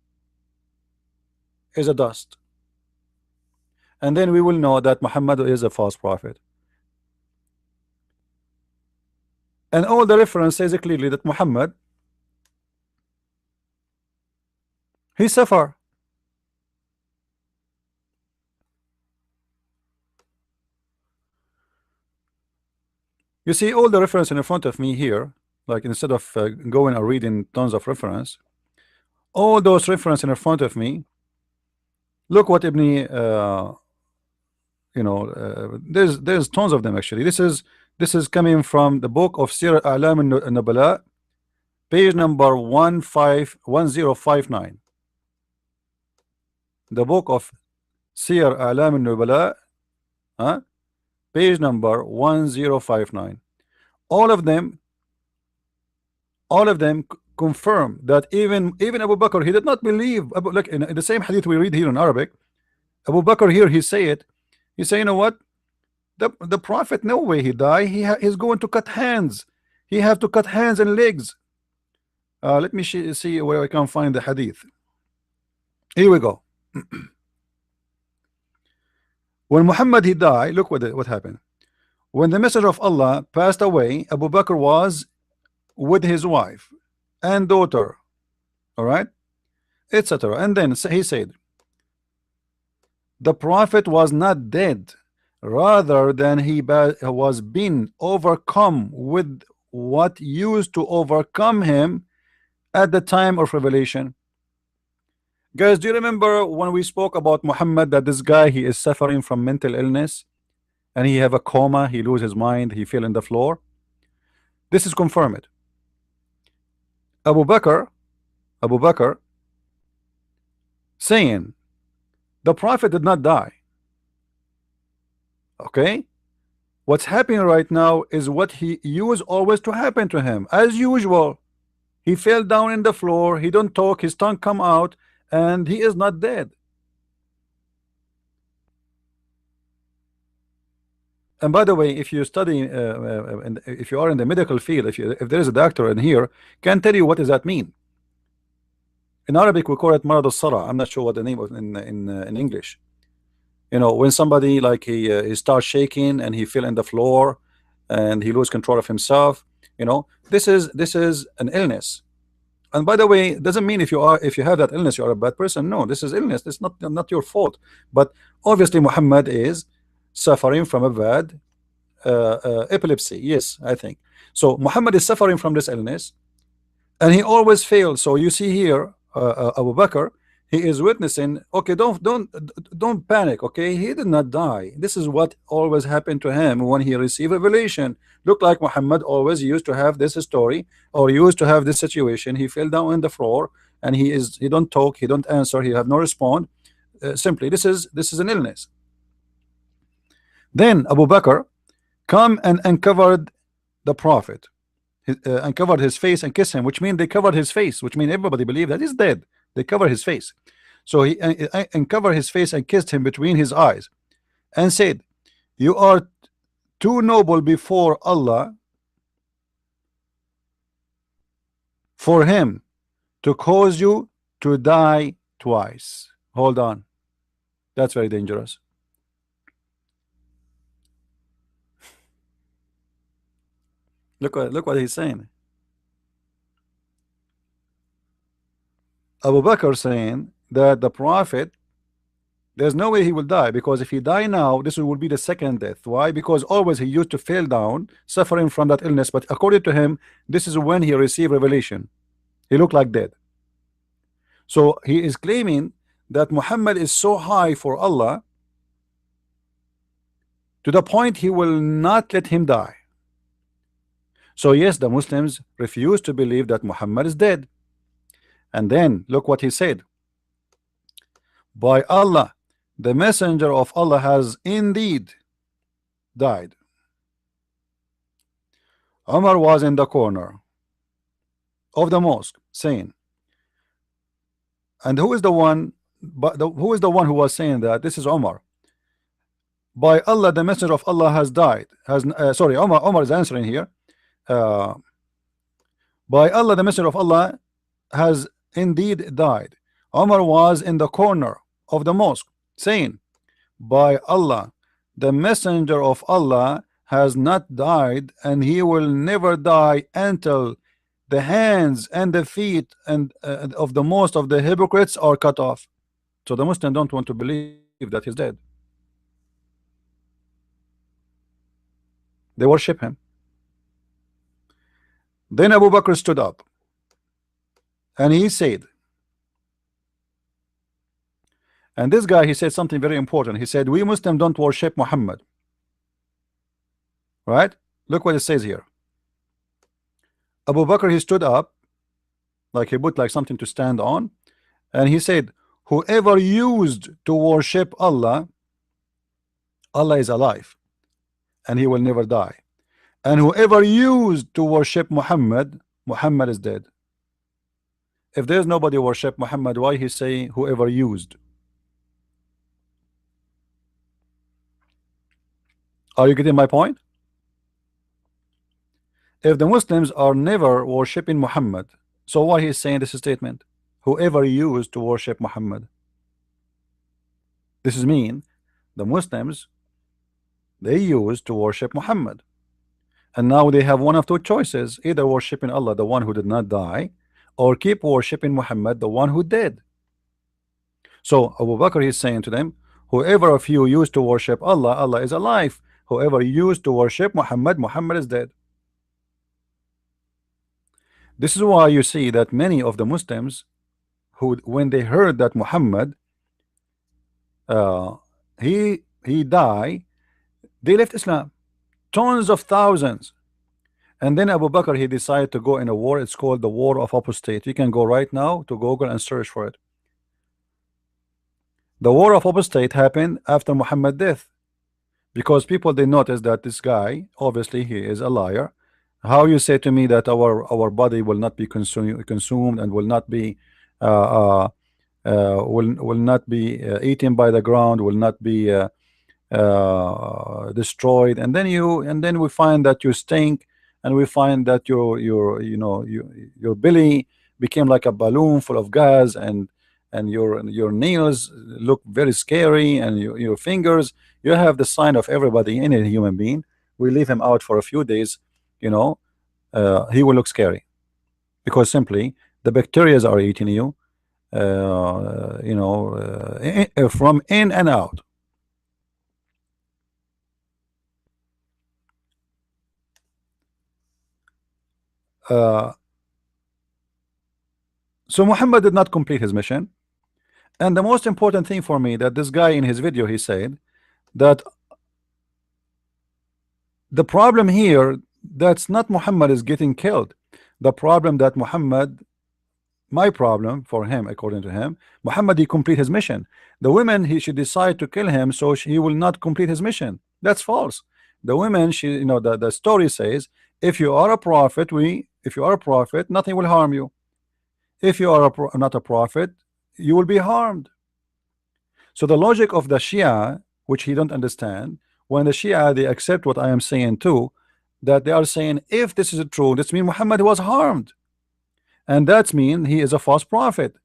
is a dust. And then we will know that Muhammad is a false prophet. And all the reference says clearly that Muhammad, he suffer. You see all the reference in front of me here, like instead of going and reading tons of reference, all those reference in front of me. Look what Ibn there's tons of them actually. This is coming from the book of Sir A'lam al-Nubala, page number 1059. The book of Sir A'lam al-Nubala, page number 1059. All of them confirm that even Abu Bakr, he did not believe. Like in the same hadith we read here in Arabic, Abu Bakr here, he say, you know what, the prophet, no way he die. He's going to cut hands. He have to cut hands and legs. Let me see where I can find the hadith. Here we go. When Muhammad he died, look what happened. When the messenger of Allah passed away, Abu Bakr was with his wife and daughter, all right, etc. And then he said, the prophet was not dead, rather than he was being overcome with what used to overcome him at the time of revelation. Guys, do you remember when we spoke about Muhammad, that this guy, he is suffering from mental illness and he have a coma, he lose his mind, he fell in the floor? This is confirmed. Abu Bakr saying the prophet did not die. Okay, what's happening right now is what he used always to happen to him. As usual, he fell down in the floor, he don't talk, his tongue come out, and he is not dead. And by the way, if you study and if you are in the medical field, if there is a doctor in here, can tell you what does that mean. In Arabic we call it marad al-sara. I'm not sure what the name of in English. When somebody like he starts shaking and he fell in the floor and he lose control of himself, this is an illness. And by the way, it doesn't mean if you have that illness you are a bad person. No, this is illness. It's not your fault. But obviously Muhammad is suffering from a bad epilepsy. Yes, I think so. Muhammad is suffering from this illness, and he always fails. So you see here, Abu Bakr, he is witnessing. Okay, don't panic. Okay, he did not die. This is what always happened to him when he received revelation. Look like Muhammad always used to have this story, or used to have this situation. He fell down on the floor, and he don't talk, he don't answer, he have no response. Simply, this is an illness. Then Abu Bakr come and uncovered the prophet, uncovered his face and kissed him, which means they covered his face, which means everybody believed that he's dead. They cover his face. So he uncovered his face and kissed him between his eyes and said, "You are too noble before Allah for him to cause you to die twice." Hold on, that's very dangerous. Look what he's saying. Abu Bakr saying that the prophet, there's no way he will die, because if he die now, this will be the second death. Why? Because always he used to fall down, suffering from that illness. But according to him, this is when he received revelation. He looked like dead. So he is claiming that Muhammad is so high for Allah to the point he will not let him die. So yes, the Muslims refuse to believe that Muhammad is dead. And then look what he said: by Allah, the messenger of Allah has indeed died. Umar was in the corner of the mosque saying, and who is the one, who is the one who was saying that? This is Umar. By Allah, the messenger of Allah has died. Has sorry, Umar is answering here. Uh, by Allah, the messenger of Allah has indeed died. Umar was in the corner of the mosque saying, by Allah, the messenger of Allah has not died, and he will never die until the hands and the feet and of the most of the hypocrites are cut off. So the Muslims don't want to believe that he's dead. They worship him. Then Abu Bakr stood up and he said, and this guy, he said something very important. He said, we Muslims don't worship Muhammad. Right? Look what it says here. Abu Bakr, he stood up, like he put like something to stand on, and he said, whoever used to worship Allah, Allah is alive and he will never die. And whoever used to worship Muhammad, Muhammad is dead. If there's nobody worship Muhammad, why he say whoever used? Are you getting my point? If the Muslims are never worshiping Muhammad, so why he's saying this statement? Whoever used to worship Muhammad. This is mean the Muslims, they used to worship Muhammad, and now they have one of two choices: either worshiping Allah, the one who did not die, or keep worshiping Muhammad, the one who did. So Abu Bakr is saying to them, whoever of you used to worship Allah, Allah is alive. Whoever used to worship Muhammad, Muhammad is dead. This is why you see that many of the Muslims who, when they heard that Muhammad uh, he died, they left Islam, tons of thousands. And then Abu Bakr, he decided to go in a war. It's called the War of Apostate. You can go right now to Google and search for it. The War of Apostate happened after Muhammad's death, because people, they noticed that this guy, obviously he is a liar. How you say to me that our body will not be consumed and will not be will not be eaten by the ground, will not be destroyed, and then we find that you stink, and we find that your belly became like a balloon full of gas, and your nails look very scary, and your fingers, you have the sign of everybody, any human being. We leave him out for a few days, you know, he will look scary, because simply the bacteria are eating you, from in and out. So Muhammad did not complete his mission, And the most important thing for me, that this guy in his video, he said that the problem here, that's not Muhammad is getting killed. The problem that Muhammad, my problem for him, according to him, Muhammad, he complete his mission. The women, he should decide to kill him so he will not complete his mission. That's false. The women, she, you know, the story says, if you are a prophet, if you are a prophet, nothing will harm you. If you are not a prophet, you will be harmed. So the logic of the Shia, which he don't understand, when the Shia, they accept what I am saying too, that they are saying, if this is true, this means Muhammad was harmed, and that means he is a false prophet.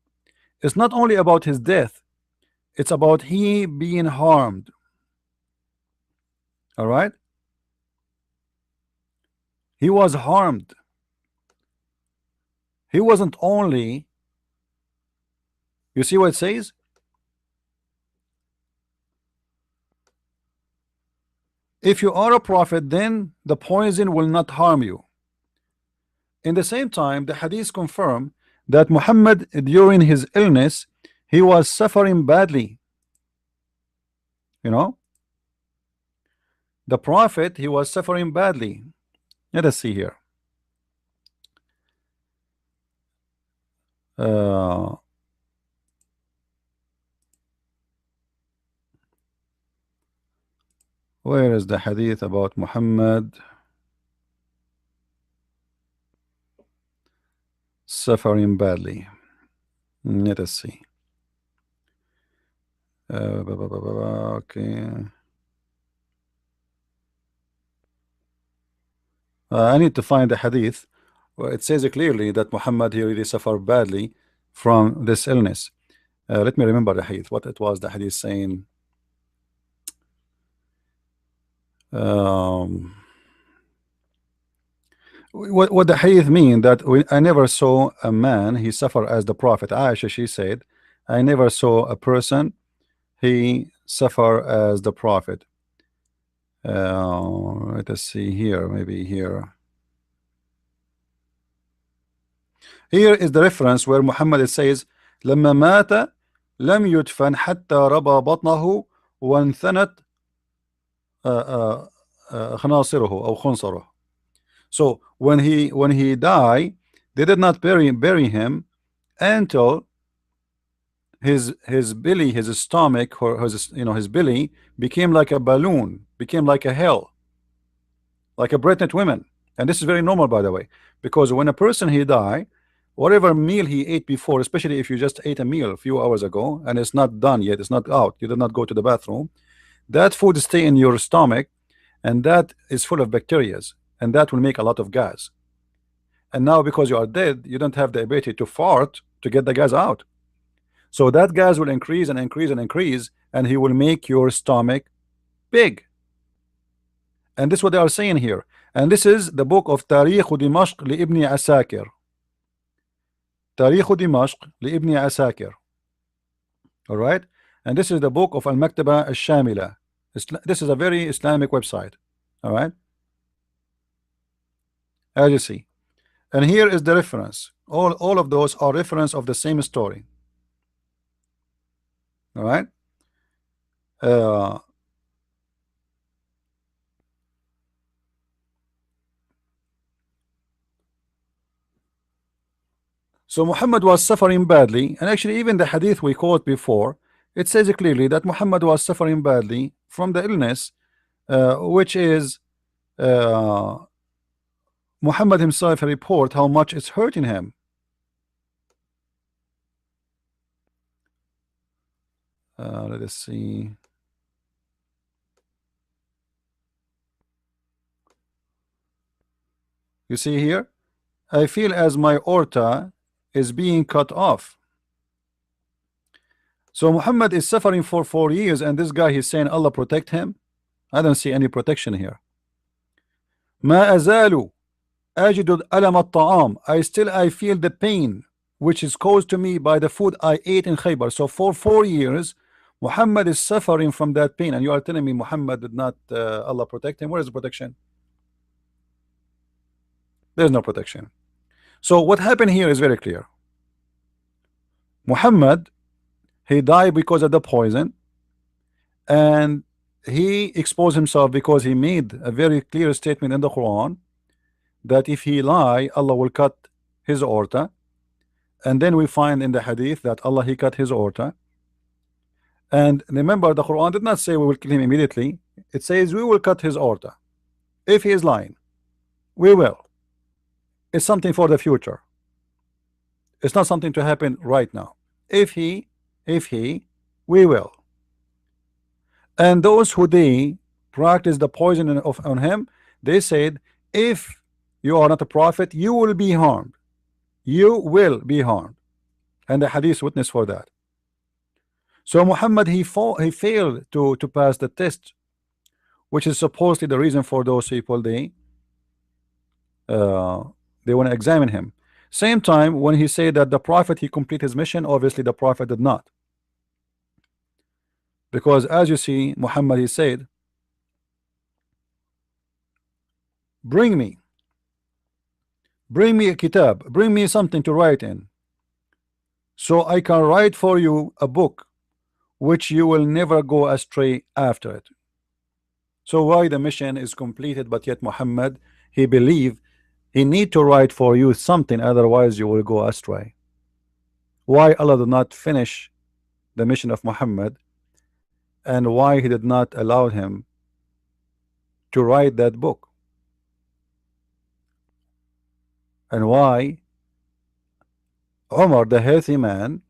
It's not only about his death, it's about he being harmed. All right, he was harmed. He wasn't only, you see what it says, if you are a prophet, then the poison will not harm you. In the same time, the hadith confirm that Muhammad, during his illness, he was suffering badly. You know, the prophet, he was suffering badly. Let us see here. Uh, where is the hadith about Muhammad suffering badly? Let us see. Okay. I need to find the hadith. Well, it says clearly that Muhammad, he really suffered badly from this illness. Let me remember the hadith. What it was, the hadith saying. What the hadith mean, that I never saw a man he suffer as the prophet. Aisha, she said, I never saw a person he suffer as the prophet. Let us see here, maybe here. Here is the reference where Muhammad says, لما مات لم يدفن حتى ربى بطنه وانثنت خناصره أو خنصره. So when he died, they did not bury him until his belly, his stomach, or his belly became like a balloon, became like a hell, like a pregnant woman. And this is very normal, by the way, because when a person he die, whatever meal he ate before, especially if you just ate a meal a few hours ago and it's not done yet, it's not out, you did not go to the bathroom, that food stay in your stomach, and that is full of bacteria, and that will make a lot of gas. And now because you are dead, you don't have the ability to fart to get the gas out. So that gas will increase and increase and increase, and he will make your stomach big. And this is what they are saying here. And this is the book of Tarikh Dimashq لابن Asakir. Tarikh Dimashq لابن Asakir. All right. And this is the book of Al-Maktaba Al-Shamila. This is a very Islamic website. All right. As you see. And here is the reference. All of those are reference of the same story. All right. So Muhammad was suffering badly, and actually even the hadith we quote before, it says clearly that Muhammad was suffering badly from the illness, which is Muhammad himself report how much it's hurting him. Let us see. You see here, I feel as my aorta is being cut off. So Muhammad is suffering for 4 years, and this guy, he's saying Allah protect him. I don't see any protection here. ما أزال أجد ألم الطعام. I feel the pain which is caused to me by the food I ate in Khaybar. So for 4 years Muhammad is suffering from that pain, and you are telling me Muhammad did not Allah protect him. Where is the protection? There's no protection. So what happened here is very clear. Muhammad, He died because of the poison, and he exposed himself because he made a very clear statement in the Quran that if he lie, Allah will cut his aorta. And then we find in the hadith that Allah he cut his aorta. And remember, the Quran did not say we will kill him immediately. It says we will cut his aorta. If he is lying, we will. It's something for the future. It's not something to happen right now. If he, we will. And those who they practice the poison on him, they said, if you are not a prophet, you will be harmed. You will be harmed. And the hadith witness for that. So Muhammad, he failed to pass the test, which is supposedly the reason for those people they want to examine him. Same time when he said that the prophet he completed his mission, obviously the prophet did not, because as you see, Muhammad he said, bring me a kitab, bring me something to write in, so I can write for you a book which you will never go astray after it. So why the mission is completed, but yet Muhammad he believed he need to write for you something, otherwise you will go astray. Why Allah did not finish the mission of Muhammad, and why he did not allow him to write that book, and why Umar, the healthy man,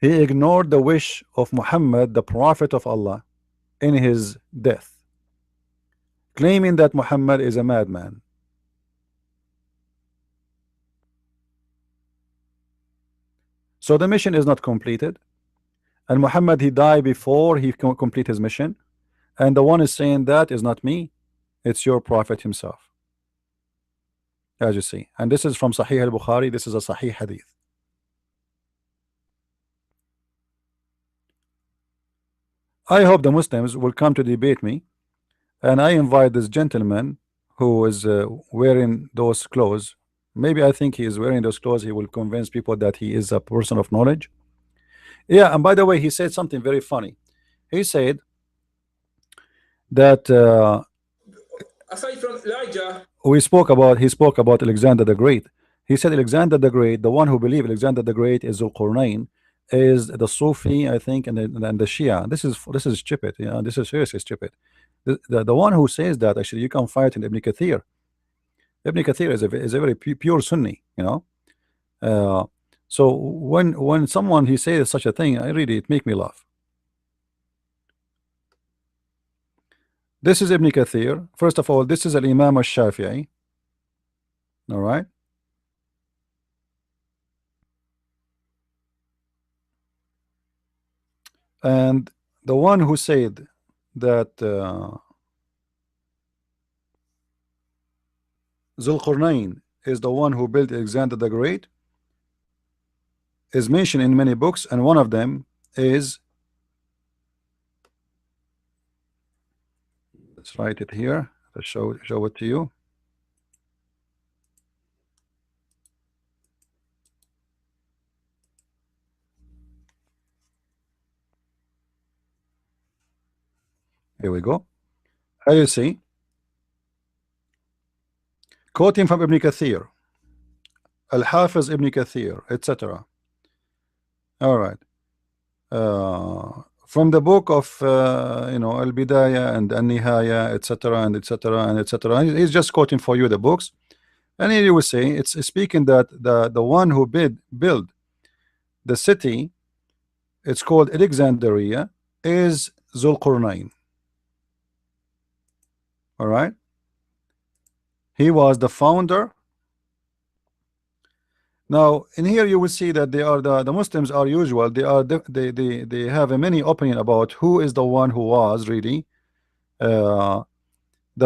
he ignored the wish of Muhammad, the prophet of Allah, in his death, claiming that Muhammad is a madman. So the mission is not completed, and Muhammad he died before he complete his mission, and the one is saying that is not me, it's your prophet himself, as you see. And this is from Sahih al-Bukhari. This is a Sahih hadith. I hope the Muslims will come to debate me, and I invite this gentleman who is wearing those clothes. Maybe I think he is wearing those clothes. He will convince people that he is a person of knowledge. Yeah, and by the way, he said something very funny. He said that aside from Elijah, he spoke about Alexander the Great. He said Alexander the Great, the one who believed Alexander the Great is Zulqarnain, is the Sufi, I think, and the Shia. This is stupid. You know, this is seriously stupid. The one who says that, actually you can fight in Ibn Kathir. Ibn Kathir is a very pure Sunni, you know. So when someone he says such a thing, it make me laugh. This is Ibn Kathir. First of all, this is an Imam al-Shafi'i. All right. And the one who said that Zulqarnain is the one who built Alexander the Great is mentioned in many books, and one of them is, let's write it here. Let's show it to you. Here we go. As you see, quoting from Ibn Kathir, Al-Hafiz Ibn Kathir, etc. All right. From the book of Al-Bidayah and An-Nihaya, etc. and etc. and etc. He's just quoting for you the books, and here you will say it's speaking that the one who built the city, it's called Alexandria, is Zulqarnain. All right. He was the founder. Now in here you will see that they are the Muslims are usual. They have a many opinion about who is the one who was really the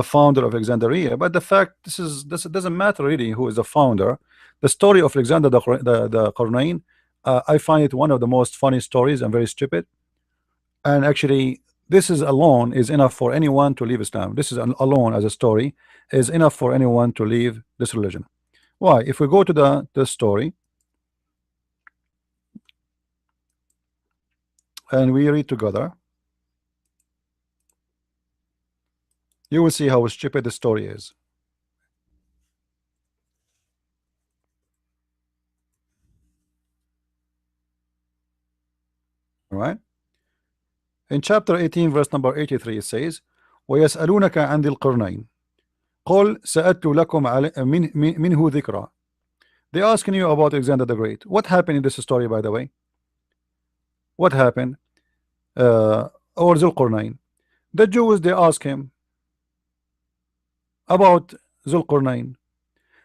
founder of Alexandria. But the fact this doesn't matter really who is the founder. The story of Alexander the Qarnayn, I find it one of the most funny stories and very stupid. And actually this is alone is enough for anyone to leave Islam. This is alone as a story is enough for anyone to leave this religion. Why? If we go to the story, and we read together, you will see how stupid the story is. All right. In chapter 18, verse number 83, it says, وَيَسْأَلُونَكَ عَنْ ذِي الْقَرْنَيْنِ قُلْ سَأَتْلُو لَكُمْ مِنْهُ ذِكْرًا. They're asking you about Alexander the Great. What happened in this story, by the way? What happened? Or Zulqarnain. The Jews, they ask him about Zulqarnain.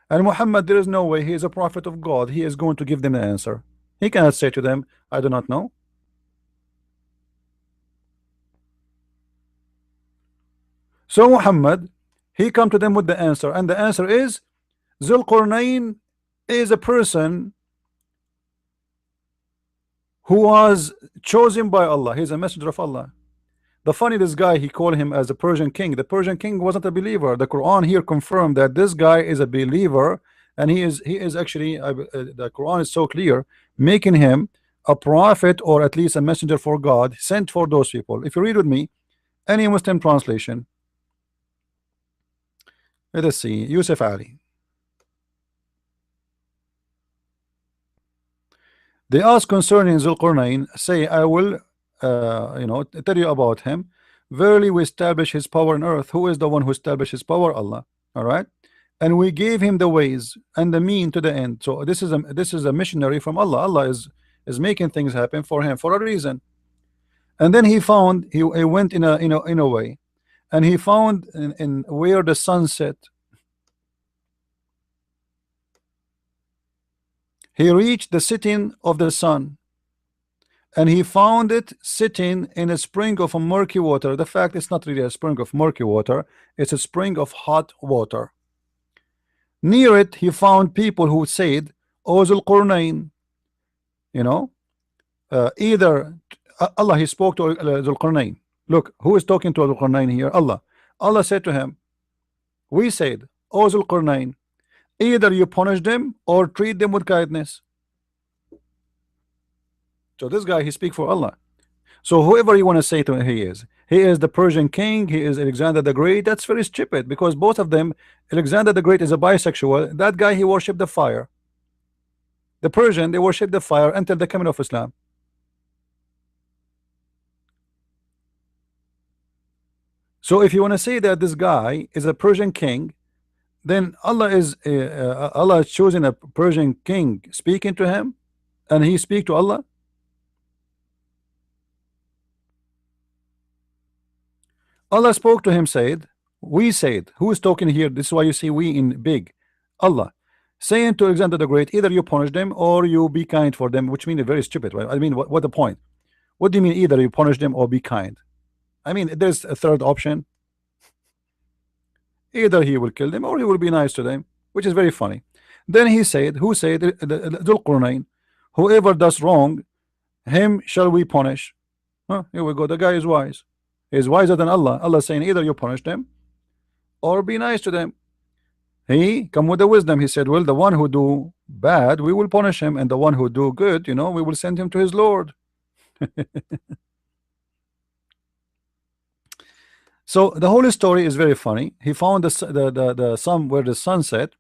And Muhammad, there is no way, he is a prophet of God. He is going to give them the answer. He cannot say to them, I do not know. So Muhammad, he come to them with the answer, and the answer is Zulqarnain is a person who was chosen by Allah. He's a messenger of Allah. The funny, this guy, he called him as a Persian king. The Persian king wasn't a believer. The Quran here confirmed that this guy is a believer, and he is actually the Quran is so clear, making him a prophet, or at least a messenger for God, sent for those people. If you read with me any Muslim translation, let us see, Yusuf Ali. They ask concerning Zulqarnain, say, I will tell you about him. Verily we establish his power on earth. Who is the one who established his power? Allah. All right. And we gave him the ways and the mean to the end. So this is a missionary from Allah. Allah is making things happen for him for a reason. And then he found, he went in a way, and he found in where the sun set. He reached the setting of the sun, and he found it sitting in a spring of a murky water. The fact it's not really a spring of murky water, it's a spring of hot water. Near it he found people who said, O Zulqarnain, either Allah, he spoke to Zulqarnain. Look, who is talking to Zulqarnain here? Allah. Allah said to him, we said, O Zulqarnain, either you punish them or treat them with kindness. So this guy, he speak for Allah. So whoever you want to say to him, he is the Persian king, he is Alexander the Great. That's very stupid, because both of them, Alexander the Great is a bisexual. That guy, he worshiped the fire. The Persian, they worship the fire until the coming of Islam. So if you want to say that this guy is a Persian king, then Allah is choosing a Persian king speaking to him, and he speak to Allah. Allah spoke to him, said, we said. Who is talking here? This is why you see we in big. Allah saying to Alexander the Great, either you punish them or you be kind for them, which means very stupid, right? I mean, what the point? What do you mean either you punish them or be kind? I mean, there's a third option. Either he will kill them or he will be nice to them, which is very funny. Then he said, who said, Dhul-Qurnayn, whoever does wrong, him shall we punish. Here we go. The guy is wise. He is wiser than Allah. Allah saying either you punish them or be nice to them. He come with the wisdom. He said, well, the one who do bad, we will punish him, and the one who do good, we will send him to his Lord. So the whole story is very funny. He found the sun where the sun set,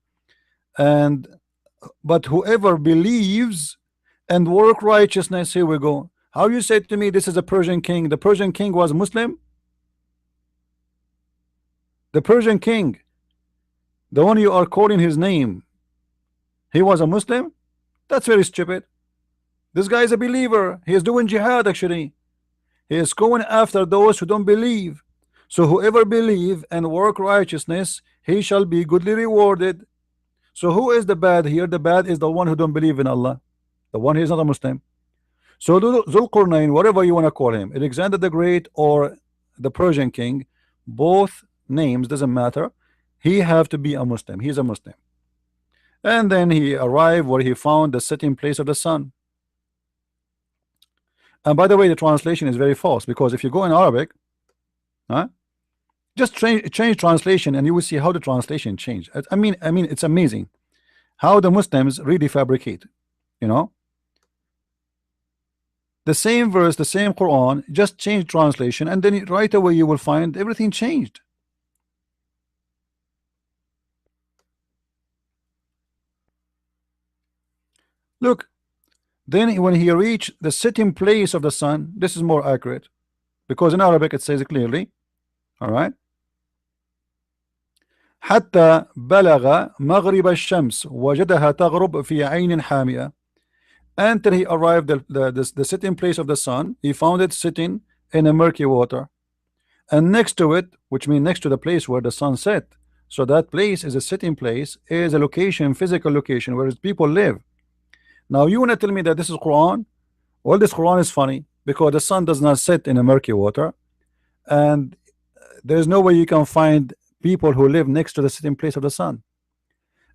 but whoever believes and work righteousness, here we go. How you say to me this is a Persian king? The Persian king was Muslim. The Persian king, the one you are calling his name, he was a Muslim? That's very stupid. This guy is a believer. He is doing jihad actually. He is going after those who don't believe. So whoever believe and work righteousness, he shall be goodly rewarded. So who is the bad here? The bad is the one who don't believe in Allah, the one who is not a Muslim. So Zulqarnain, whatever you want to call him, Alexander the Great or the Persian king, both names doesn't matter. He have to be a Muslim. He's a Muslim. And then he arrived where he found the setting place of the sun. And by the way, the translation is very false, because if you go in Arabic, just change translation and you will see how the translation changed. I mean it's amazing how the Muslims really fabricate, The same verse, the same Quran, just change translation, and then right away you will find everything changed. Look, then when he reached the sitting place of the sun, this is more accurate because in Arabic it says it clearly. All right. حتى بلغ مغرب الشمس وجدها تغرب في عين حامئة. Until he arrived the sitting place of the sun, he found it sitting in a murky water, and next to it, which means next to the place where the sun set. So that place is a sitting place, is a location, physical location where people live. Now you want to tell me that this is Quran? Well, this Quran is funny because the sun does not set in a murky water, and there's no way you can find people who live next to the sitting place of the sun.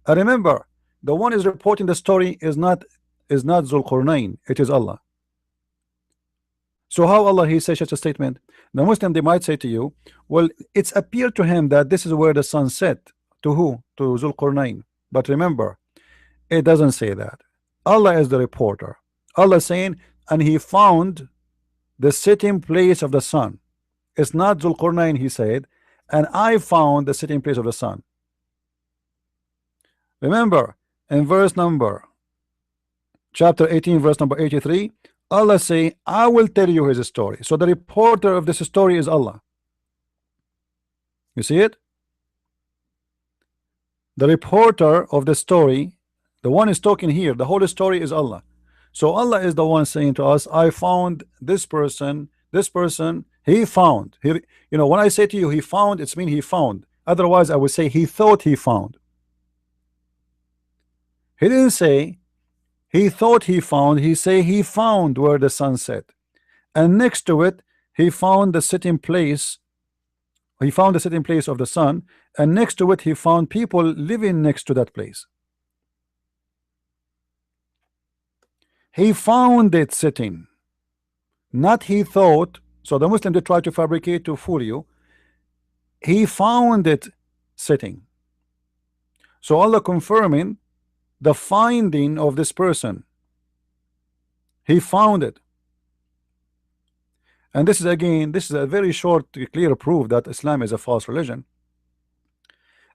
And remember, the one is reporting the story is not Zulqarnain, it is Allah. So how Allah he says such a statement? The Muslim they might say to you, well, it's appeared to him that this is where the sun set. To who? To Zulqarnain. But remember, it doesn't say that. Allah is the reporter. Allah saying, and he found the sitting place of the sun. It's not Zulqarnain, he said, and I found the sitting place of the sun. Remember, in verse number chapter 18, verse number 83, Allah say, I will tell you his story. So the reporter of this story is Allah. You see it? The reporter of the story, the one is talking here, the whole story is Allah. So Allah is the one saying to us, I found this person, he found. He, when I say to you, he found, it's mean he found. Otherwise, I would say he thought he found. He didn't say he thought he found, he say he found where the sun set. And next to it, he found the sitting place. He found the sitting place of the sun, and next to it, he found people living next to that place. He found it sitting, not he thought. So the Muslim they try to fabricate to fool you. He found it sitting. So Allah confirming the finding of this person. He found it. And this is again, this is a very short, clear proof that Islam is a false religion.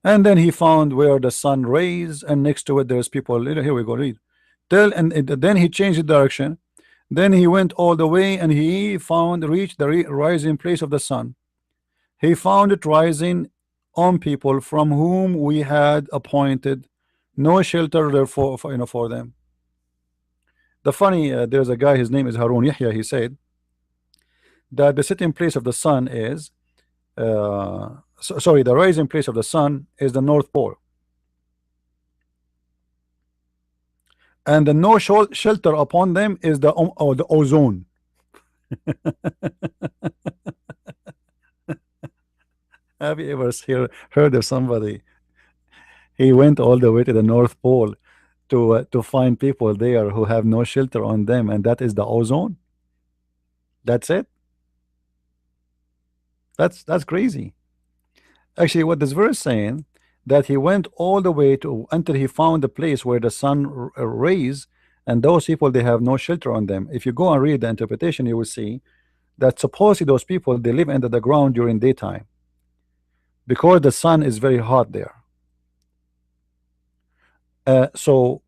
And then he found where the sun rays, and next to it there's people. Here we go, read. And then he changed the direction. Then he went all the way, and he reached the rising place of the sun. He found it rising on people from whom we had appointed no shelter there for them. The funny, there's a guy, his name is Harun Yahya. He said that the sitting place of the sun is, sorry, the rising place of the sun is the North Pole, and the no shelter upon them is the ozone. Have you ever heard of somebody? He went all the way to the North Pole to find people there who have no shelter on them, and that is the ozone. That's it. That's crazy. Actually, what this verse saying that he went all the way to until he found the place where the sun rays, and those people they have no shelter on them. If you go and read the interpretation, you will see that supposedly those people they live under the ground during daytime because the sun is very hot there. So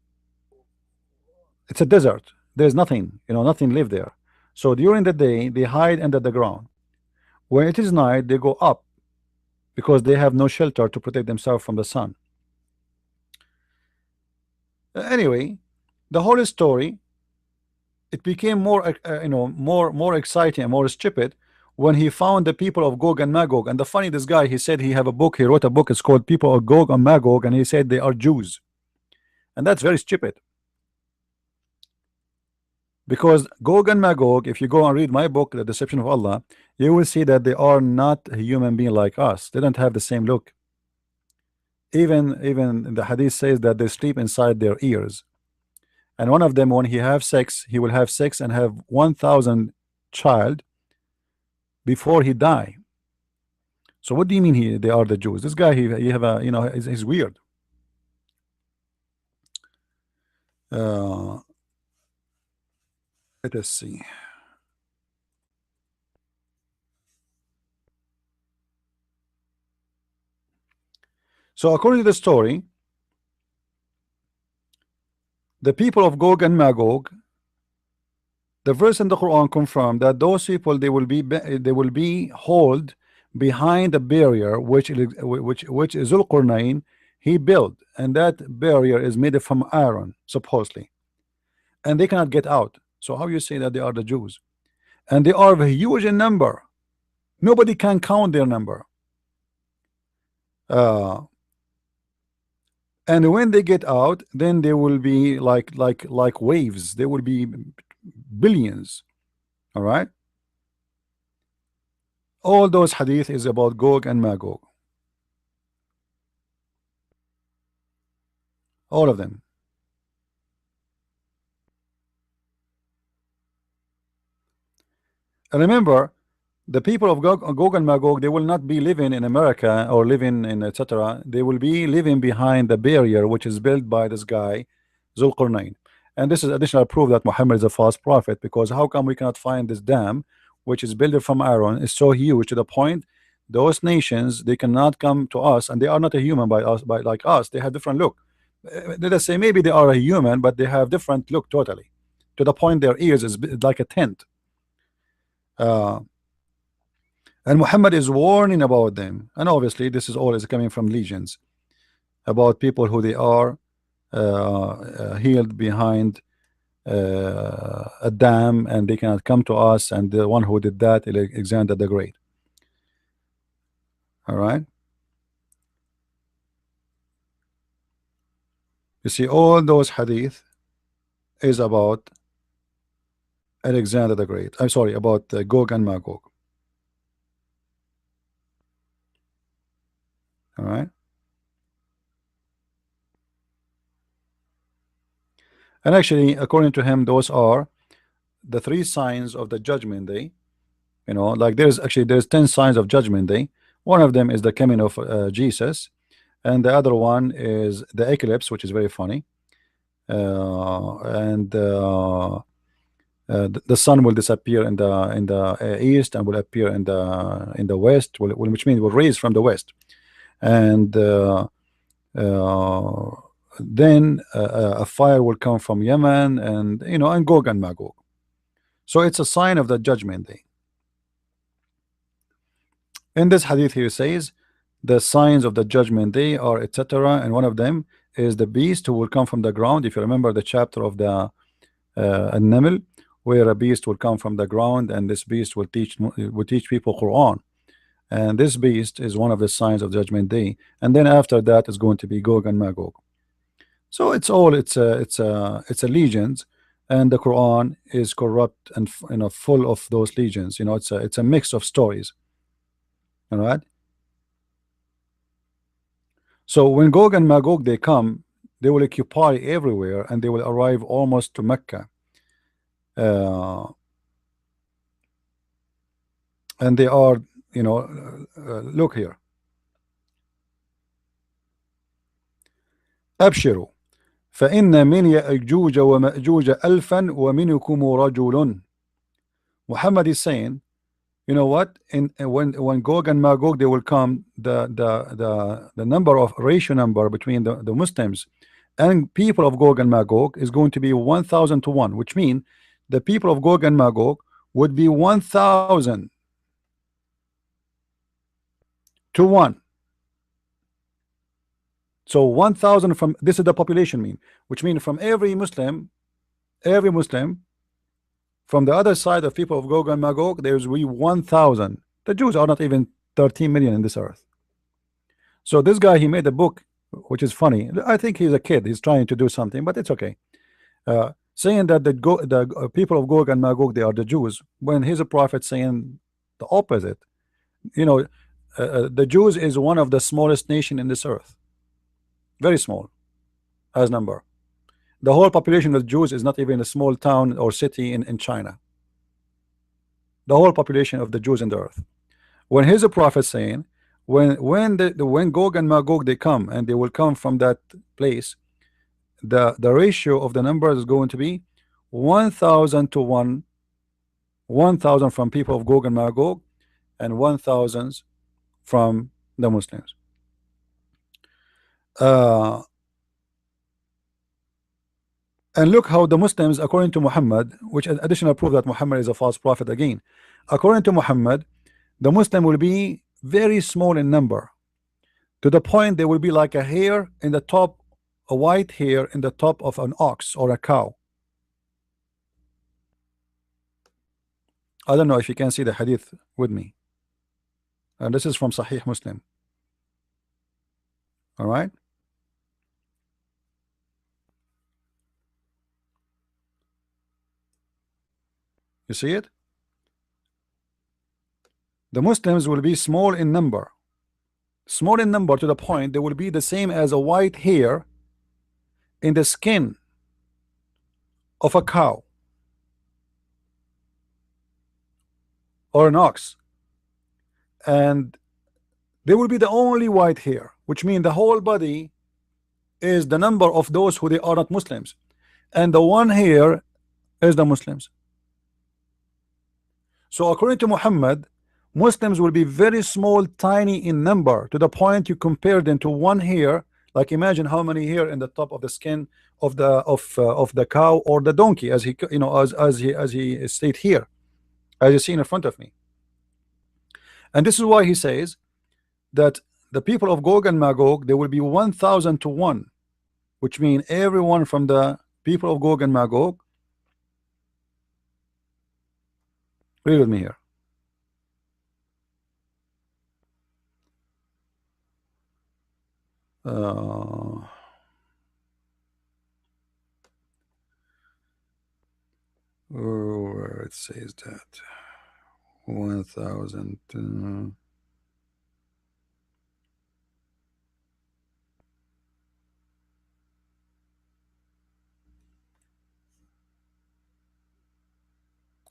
it's a desert. There's nothing, nothing live there. So during the day they hide under the ground. When it is night, they go up because they have no shelter to protect themselves from the sun. Anyway, the whole story, it became more more exciting and more stupid when he found the people of Gog and Magog. And the funny, this guy, he said he wrote a book, it's called People of Gog and Magog, and he said they are Jews. And that's very stupid, because Gog and Magog, if you go and read my book, The Deception of Allah, you will see that they are not a human being like us. They don't have the same look. Even the hadith says that they sleep inside their ears. And one of them, when he have sex, he will have sex and have 1,000 child before he die. So what do you mean they are the Jews? This guy, he have a, he's weird. Let us see. So according to the story, the people of Gog and Magog, the verse in the Quran confirmed that those people, they will be hold behind a barrier which is Zulqarnain he built, and that barrier is made from iron supposedly, and they cannot get out. So how you say that they are the Jews? And they are huge in number. Nobody can count their number. Uh, and when they get out, then they will be like waves. They will be billions. All right. All those hadith is about Gog and Magog. All of them. And remember, the people of Gog and Magog, they will not be living in America or living in etc. They will be living behind the barrier which is built by this guy Zulqarnain. And this is additional proof that Muhammad is a false prophet, because how come we cannot find this dam which is built from iron, is so huge to the point those nations, they cannot come to us, and they are not a human by us, by like us. They have different look. Let us say maybe they are a human, but they have different look totally, to the point their ears is like a tent. uh, and Muhammad is warning about them, and obviously this is always coming from legions about people who they are healed behind a dam, and they cannot come to us, and the one who did that is Alexander the Great. All right, you see all those hadith is about Alexander the Great. I'm sorry, about Gog and Magog. All right, and actually according to him those are the three signs of the judgment day. You know, like there's 10 signs of judgment day. One of them is the coming of Jesus, and the other one is the eclipse, which is very funny. And the sun will disappear in the east and will appear in the west, which means will raise from the west. And uh, then a fire will come from Yemen, and you know, and Gog and Magog. So it's a sign of the judgment day. In this hadith here says the signs of the judgment day are etc., and one of them is the beast who will come from the ground. If you remember the chapter of the An-Naml, where a beast will come from the ground, and this beast will teach people Quran, and this beast is one of the signs of judgment day. And then after that is going to be Gog and Magog. So it's all it's a legends, and the Quran is corrupt and you know, full of those legends. You know, it's a mix of stories. All right. So when Gog and Magog they come, they will occupy everywhere, and they will arrive almost to Mecca. Uh, and they are, you know, look here. أبشروا فإن من يأجوج ومأجوج ألفا ومنكم رجل. Muhammad is saying, you know what? When Gog and Magog they will come, the number of ratio number between the Muslims and people of Gog and Magog is going to be 1,000 to 1, which means the people of Gog and Magog would be 1,000 to 1. So 1,000 from, this is the population mean, which means from every Muslim from the other side of people of Gog and Magog, there's we 1,000. The Jews are not even 13 million in this earth. So this guy, he made a book, which is funny. I think he's a kid. He's trying to do something, but it's okay. Saying that the people of Gog and Magog, they are the Jews, when he's a prophet saying the opposite. You know, the Jews is one of the smallest nation in this earth. Very small as number. The whole population of Jews is not even a small town or city in China. The whole population of the Jews in the earth. When he's a prophet saying, when Gog and Magog they come, and they will come from that place, the ratio of the numbers is going to be 1,000 to 1, 1,000 from people of Gog and Magog, and 1,000 from the Muslims. uh, and look how the Muslims, according to Muhammad, which is additional proof that Muhammad is a false prophet again. According to Muhammad, the Muslim will be very small in number, to the point they will be like a hair in the top, a white hair in the top of an ox or a cow. I don't know if you can see the hadith with me. And this is from Sahih Muslim. All right. You see it? The Muslims will be small in number. Small in number to the point they will be the same as a white hair in the skin of a cow or an ox. And they will be the only white hair, which means the whole body is the number of those who they are not Muslims. And the one hair is the Muslims. So according to Muhammad, Muslims will be very small, tiny in number, to the point you compare them to one hair. Like imagine how many hair in the top of the skin of the cow or the donkey, as he as he state here, as you see in front of me. And this is why he says that the people of Gog and Magog, they will be 1,000 to 1, which means everyone from the people of Gog and Magog. Read with me here. Where it says that 1,000.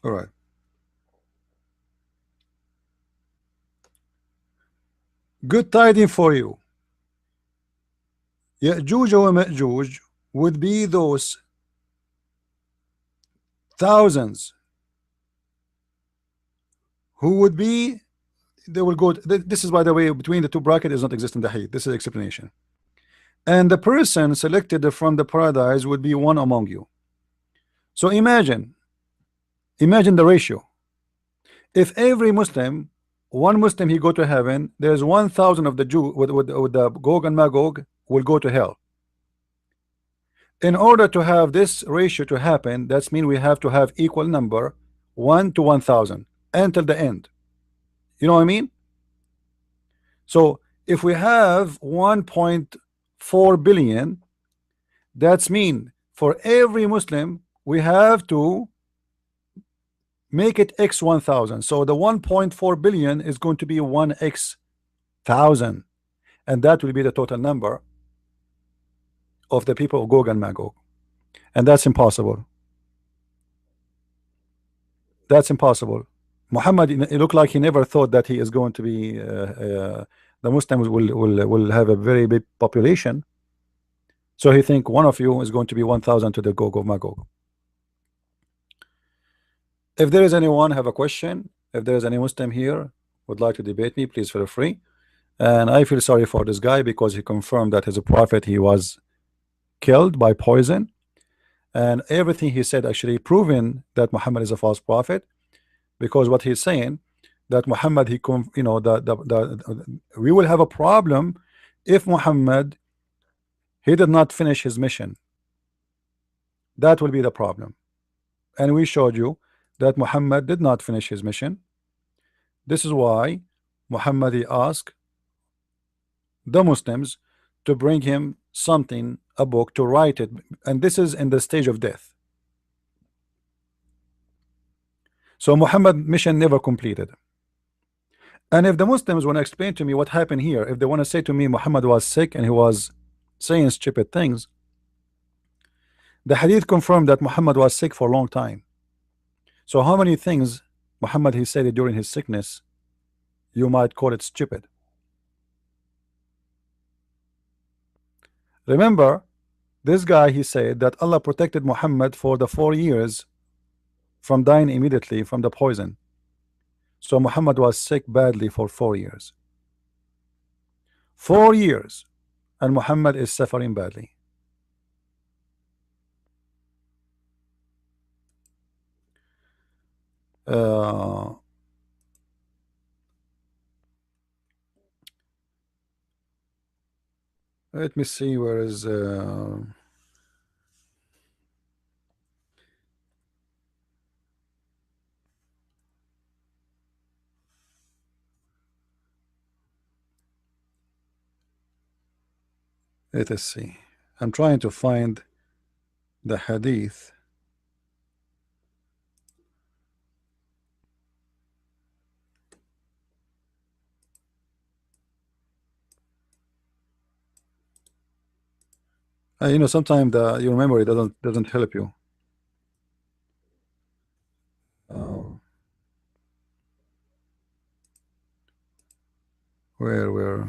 All right. Good tidings for you. Ya'juj wa Ma'juj would be those thousands who would be, they will go. This is, by the way, between the two brackets is not existing the hadith. This is explanation. And the person selected from the paradise would be one among you. So imagine the ratio. If every Muslim, one Muslim, he go to heaven, there's 1,000 of the Jew with the Gog and Magog will go to hell. In order to have this ratio to happen, that's mean we have to have equal number, 1 to 1,000 until the end. You know what I mean? So if we have 1.4 billion, that's mean for every Muslim we have to make it x 1,000. So the 1.4 billion is going to be 1x 1,000, and that will be the total number of the people of Gog and Magog. And that's impossible. That's impossible. Muhammad, it looked like he never thought that he is going to be the Muslims will have a very big population. So he think one of you is going to be 1,000 to the Gog of Magog. If there is anyone have a question, if there is any Muslim here would like to debate me, please feel free. And I feel sorry for this guy because he confirmed that as a prophet he was killed by poison, and everything he said actually proven that Muhammad is a false prophet, because what he's saying that Muhammad we will have a problem if Muhammad he did not finish his mission. That will be the problem. And we showed you that Muhammad did not finish his mission. This is why Muhammad asked the Muslims to bring him something, a book, to write it, and this is in the stage of death. So Muhammad mission never completed. And if the Muslims want to explain to me what happened here, if they want to say to me Muhammad was sick and he was saying stupid things, the hadith confirmed that Muhammad was sick for a long time. So how many things Muhammad he said during his sickness you might call it stupid? Remember, this guy, he said that Allah protected Muhammad for the 4 years from dying immediately from the poison. So Muhammad was sick badly for 4 years. 4 years. and Muhammad is suffering badly. Uh, Let me see where is let us see. I'm trying to find the hadith. Sometimes your memory doesn't help you. Uh, where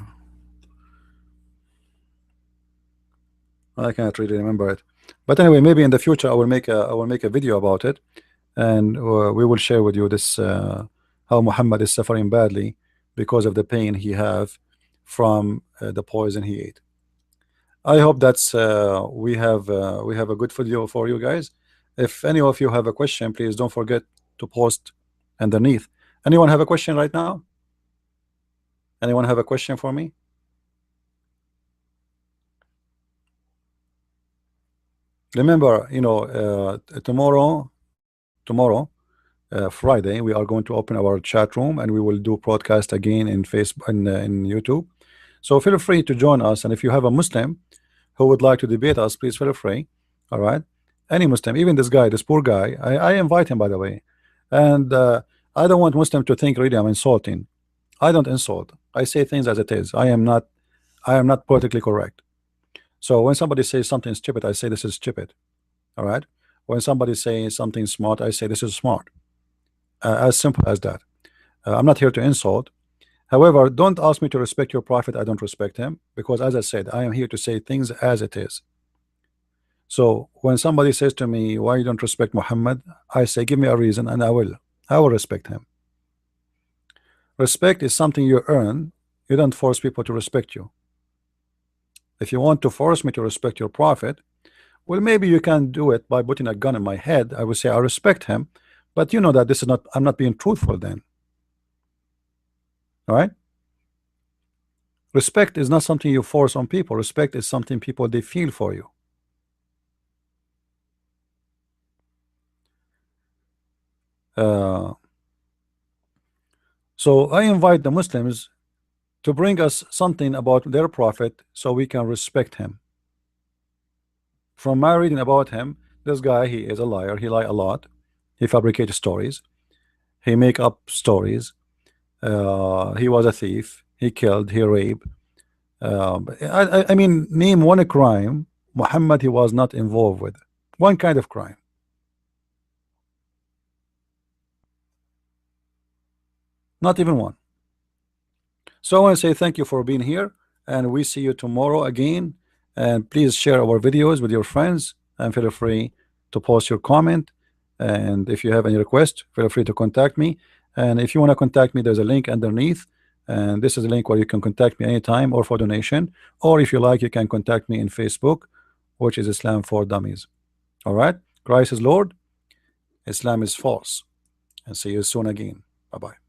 I can't really remember it. But anyway, maybe in the future I will make a video about it, and we will share with you this how Muhammad is suffering badly because of the pain he have from the poison he ate. I hope that's we have a good video for you guys. If any of you have a question, please don't forget to post underneath. Anyone have a question right now? Anyone have a question for me? Remember, tomorrow, Friday, we are going to open our chat room and we will do broadcast again in Facebook and in YouTube. So feel free to join us. And if you have a Muslim who would like to debate us, please feel free. All right, any Muslim, even this guy, this poor guy, I invite him, by the way. And I don't want Muslim to think really I'm insulting. I don't insult. I say things as it is. I am not politically correct. So when somebody says something stupid, I say this is stupid. All right. When somebody says something smart, I say this is smart. As simple as that. I'm not here to insult. However, don't ask me to respect your prophet. I don't respect him because, as I said, I am here to say things as it is. So when somebody says to me, "Why you don't respect Muhammad?" I say, "Give me a reason, and I will respect him." Respect is something you earn. You don't force people to respect you. If you want to force me to respect your prophet, well, maybe you can do it by putting a gun in my head. I would say I respect him, but you know that this is not. I'm not being truthful then. All right. Respect is not something you force on people. Respect is something people they feel for you. Uh, so I invite the Muslims to bring us something about their prophet so we can respect him. From my reading about him, this guy, he is a liar. He lie a lot. He fabricates stories. He make up stories. He was a thief. He killed. He raped. I mean, name one crime Muhammad he was not involved with. One kind of crime. Not even one. So I want to say thank you for being here, and we see you tomorrow again. And please share our videos with your friends, and feel free to post your comment. And if you have any request, feel free to contact me. And if you want to contact me, there's a link underneath, and this is a link where you can contact me anytime or for donation, or if you like, you can contact me in Facebook, which is Islam for Dummies. All right, Christ is Lord, Islam is false, and see you soon again. Bye bye.